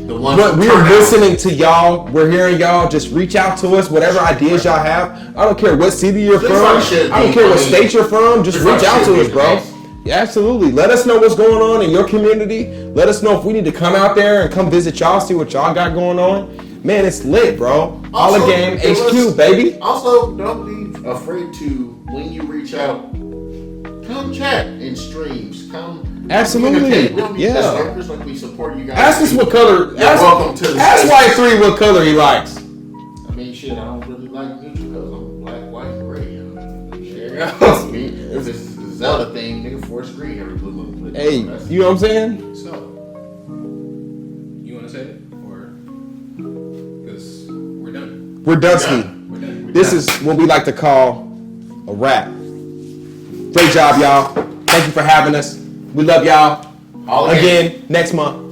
the ones. But we're listening to y'all. We're hearing y'all. Just reach out to us. Whatever ideas y'all have. I don't care what city you're from. I don't care what state you're from. Just reach out to us, bro. Yeah, absolutely. Let us know what's going on in your community. Let us know if we need to come out there and come visit y'all, see what y'all got going on. Man, it's lit, bro. All the game, HQ, baby. Also, don't be afraid to, when you reach out, come chat in streams. Come. Absolutely. Yeah. Like, we support you guys. Ask us what color. Welcome to the Ask Y3 what color he likes. I mean, shit, I don't really like neutral colors. I'm black, white, and gray. There you go. If it's a Zelda thing, nigga, force green every blue moon. Hey, you know what I'm saying? So, you want to say it? Or, because we're done. We're done. This is what we like to call a wrap. Great job, y'all. Thank you for having us. We love y'all. Again next month.